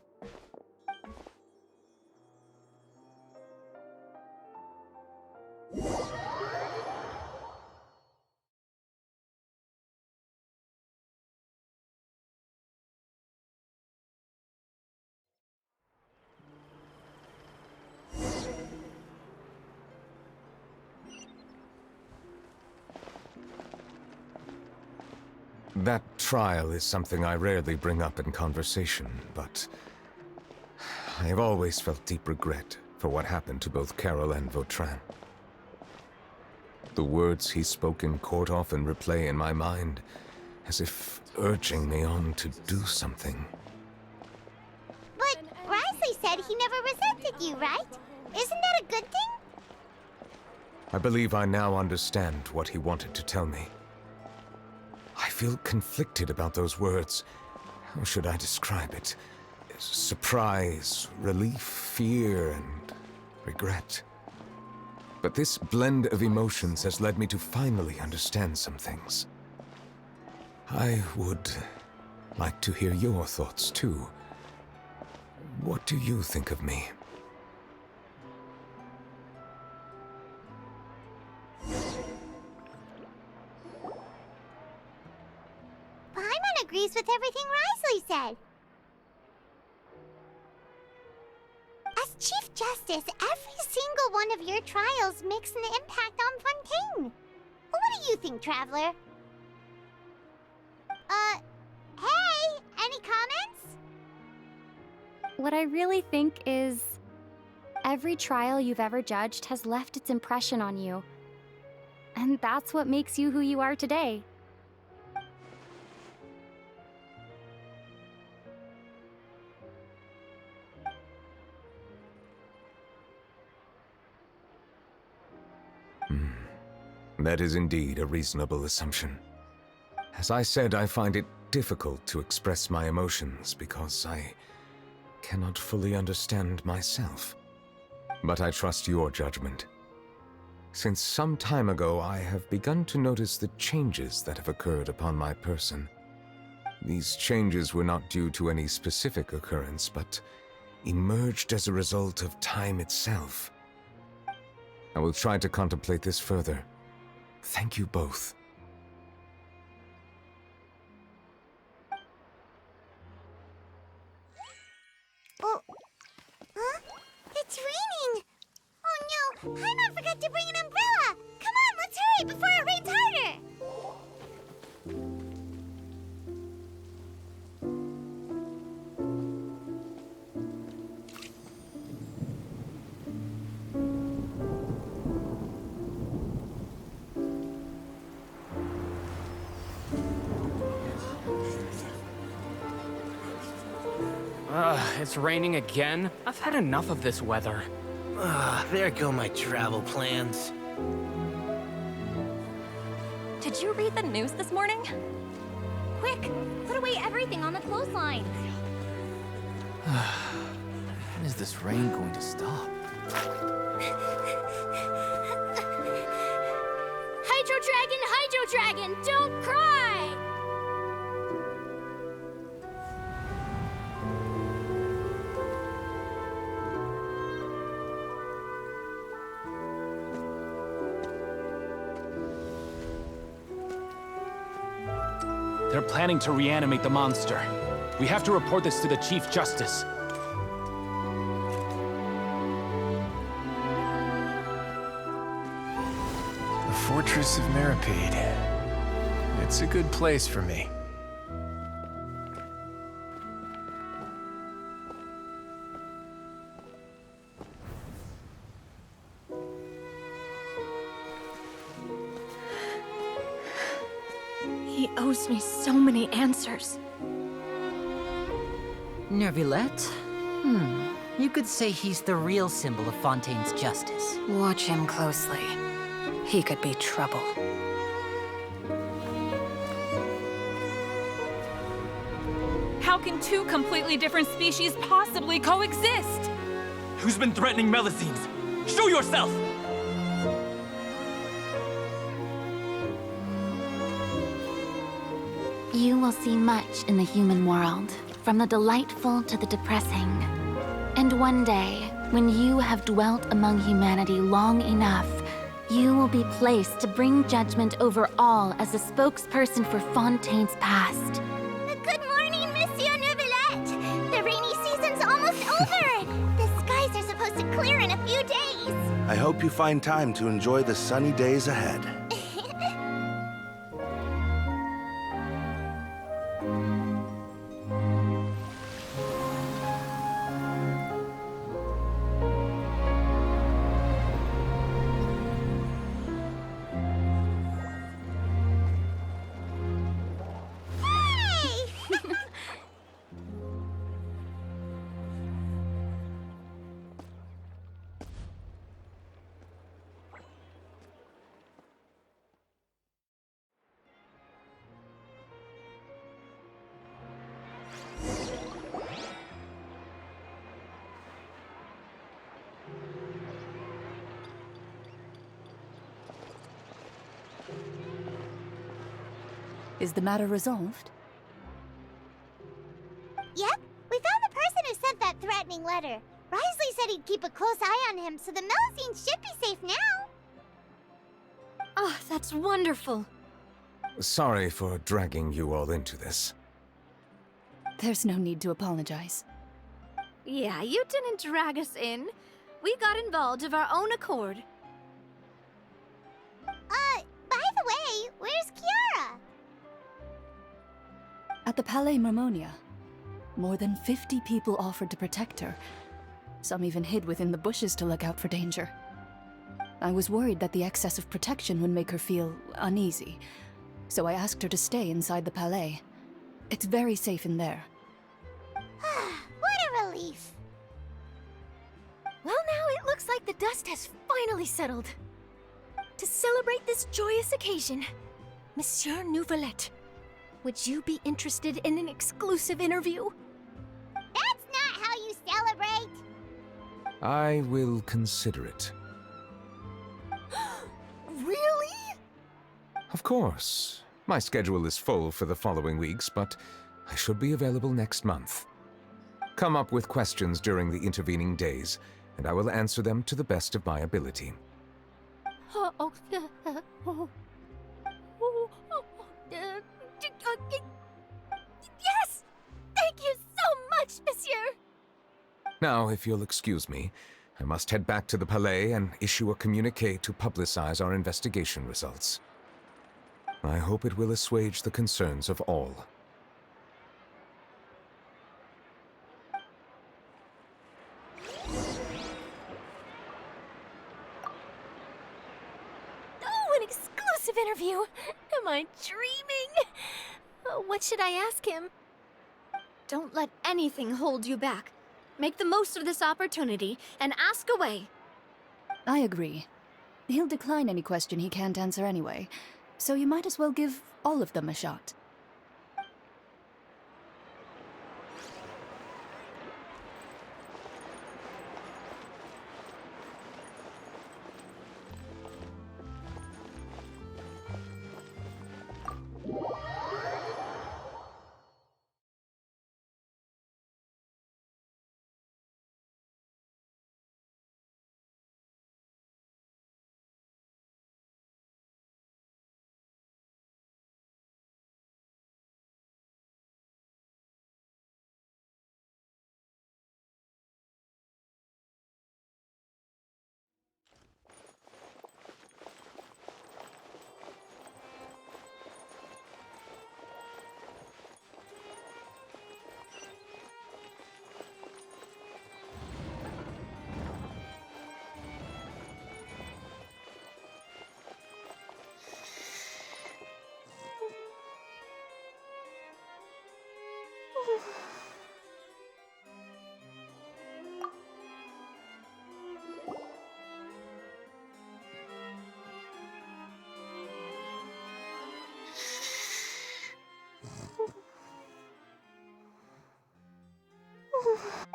That trial is something I rarely bring up in conversation, but I have always felt deep regret for what happened to both Carol and Vautrin. The words he spoke in court often replay in my mind, as if urging me on to do something. But Risley said he never resented you, right? Isn't that a good thing? I believe I now understand what he wanted to tell me. I feel conflicted about those words. How should I describe it? Surprise, relief, fear, and regret. But this blend of emotions has led me to finally understand some things. I would like to hear your thoughts, too. What do you think of me? Paimon agrees with everything Risley said. As Chief Justice, every single one of your trials makes an impact on Fontaine. What do you think, Traveler? Hey, any comments? What I really think is, every trial you've ever judged has left its impression on you. And that's what makes you who you are today. That is indeed a reasonable assumption. As I said, I find it difficult to express my emotions because I cannot fully understand myself. But I trust your judgment. Since some time ago, I have begun to notice the changes that have occurred upon my person. These changes were not due to any specific occurrence, but emerged as a result of time itself. I will try to contemplate this further. Thank you both. Oh, huh? It's raining! Oh no, Paimon forgot to bring an umbrella! Come on, let's hurry before it rains harder! It's raining again? I've had enough of this weather. There go my travel plans. Did you read the news this morning? Quick, put away everything on the clothesline. When is this rain going to stop? Hydro Dragon, don't cry! They're planning to reanimate the monster. We have to report this to the Chief Justice. The Fortress of Meripede. It's a good place for me. He owes me so many answers. Neuvillette? You could say he's the real symbol of Fontaine's justice. Watch him closely. He could be trouble. How can two completely different species possibly coexist? Who's been threatening Melusines? Show yourself! You will see much in the human world, from the delightful to the depressing. And one day, when you have dwelt among humanity long enough, you will be placed to bring judgment over all as a spokesperson for Fontaine's past. Good morning, Monsieur Neuvillette! The rainy season's almost over! The skies are supposed to clear in a few days! I hope you find time to enjoy the sunny days ahead. Is the matter resolved? Yep, we found the person who sent that threatening letter. Risley said he'd keep a close eye on him, so the Melusines should be safe now. Oh, that's wonderful. Sorry for dragging you all into this. There's no need to apologize. Yeah, you didn't drag us in. We got involved of our own accord. By the way, where's Kiara? At the Palais Mermonia, more than 50 people offered to protect her. Some even hid within the bushes to look out for danger. I was worried that the excess of protection would make her feel uneasy, so I asked her to stay inside the Palais. It's very safe in there. What a relief. Well, now it looks like the dust has finally settled. To celebrate this joyous occasion, Monsieur Neuvillette, would you be interested in an exclusive interview? That's not how you celebrate! I will consider it. Really? Of course. My schedule is full for the following weeks, but I should be available next month. Come up with questions during the intervening days, and I will answer them to the best of my ability. Yes! Thank you so much, Monsieur! Now, if you'll excuse me, I must head back to the Palais and issue a communiqué to publicize our investigation results. I hope it will assuage the concerns of all. Oh, an exclusive interview! Am I dreaming? What should I ask him? Don't let anything hold you back. Make the most of this opportunity and ask away. I agree. He'll decline any question he can't answer anyway, so you might as well give all of them a shot.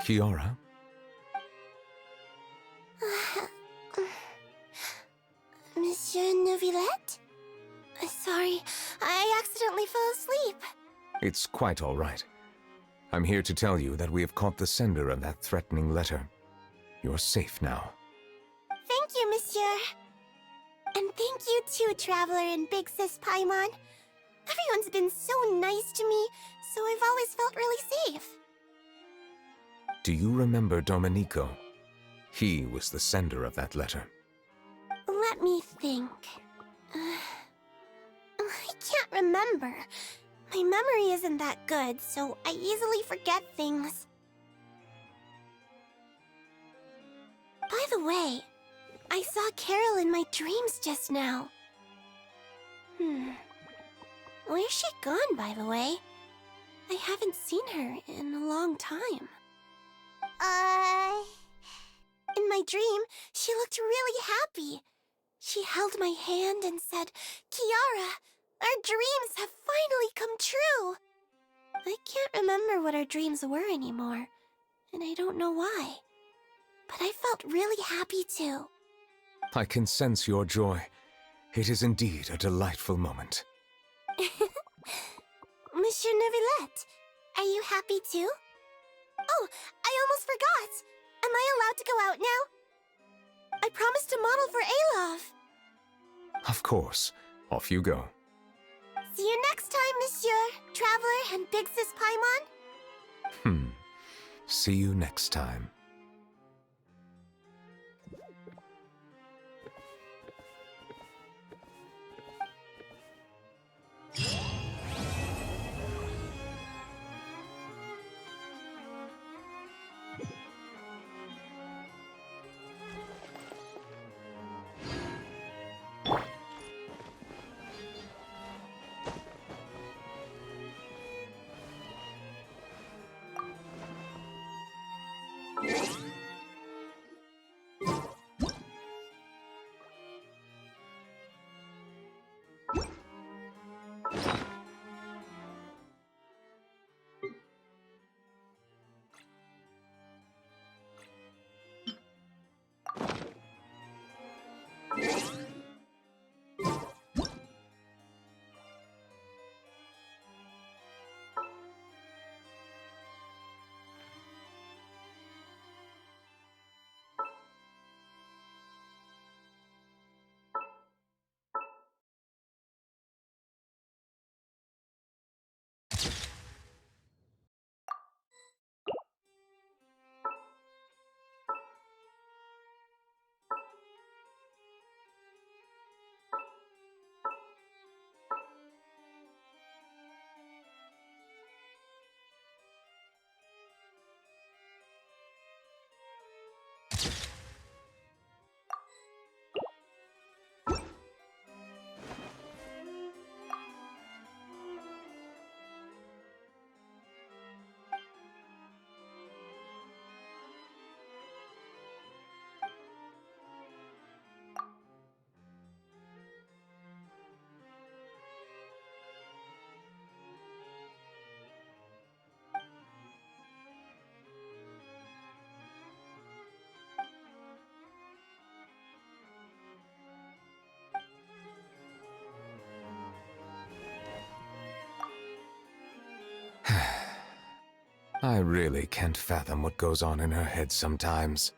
Kiara? Monsieur Neuvillette? Sorry, I accidentally fell asleep. It's quite all right. I'm here to tell you that we have caught the sender of that threatening letter. You're safe now. Thank you, Monsieur. And thank you too, Traveler and Big Sis Paimon. Everyone's been so nice to me, so I've always felt really safe. Do you remember Domenico? He was the sender of that letter. Let me think. I can't remember. My memory isn't that good, so I easily forget things. By the way, I saw Carol in my dreams just now. Where's she gone, by the way? I haven't seen her in a long time. In my dream, she looked really happy. She held my hand and said, "Kiara, our dreams have finally come true." I can't remember what our dreams were anymore, and I don't know why. But I felt really happy too. I can sense your joy. It is indeed a delightful moment. Monsieur Neuvillette, are you happy too? Oh, I almost forgot! Am I allowed to go out now? I promised to model for Alov. Of course. Off you go. See you next time, Monsieur, Traveler and Big Sis Paimon. See you next time. I really can't fathom what goes on in her head sometimes.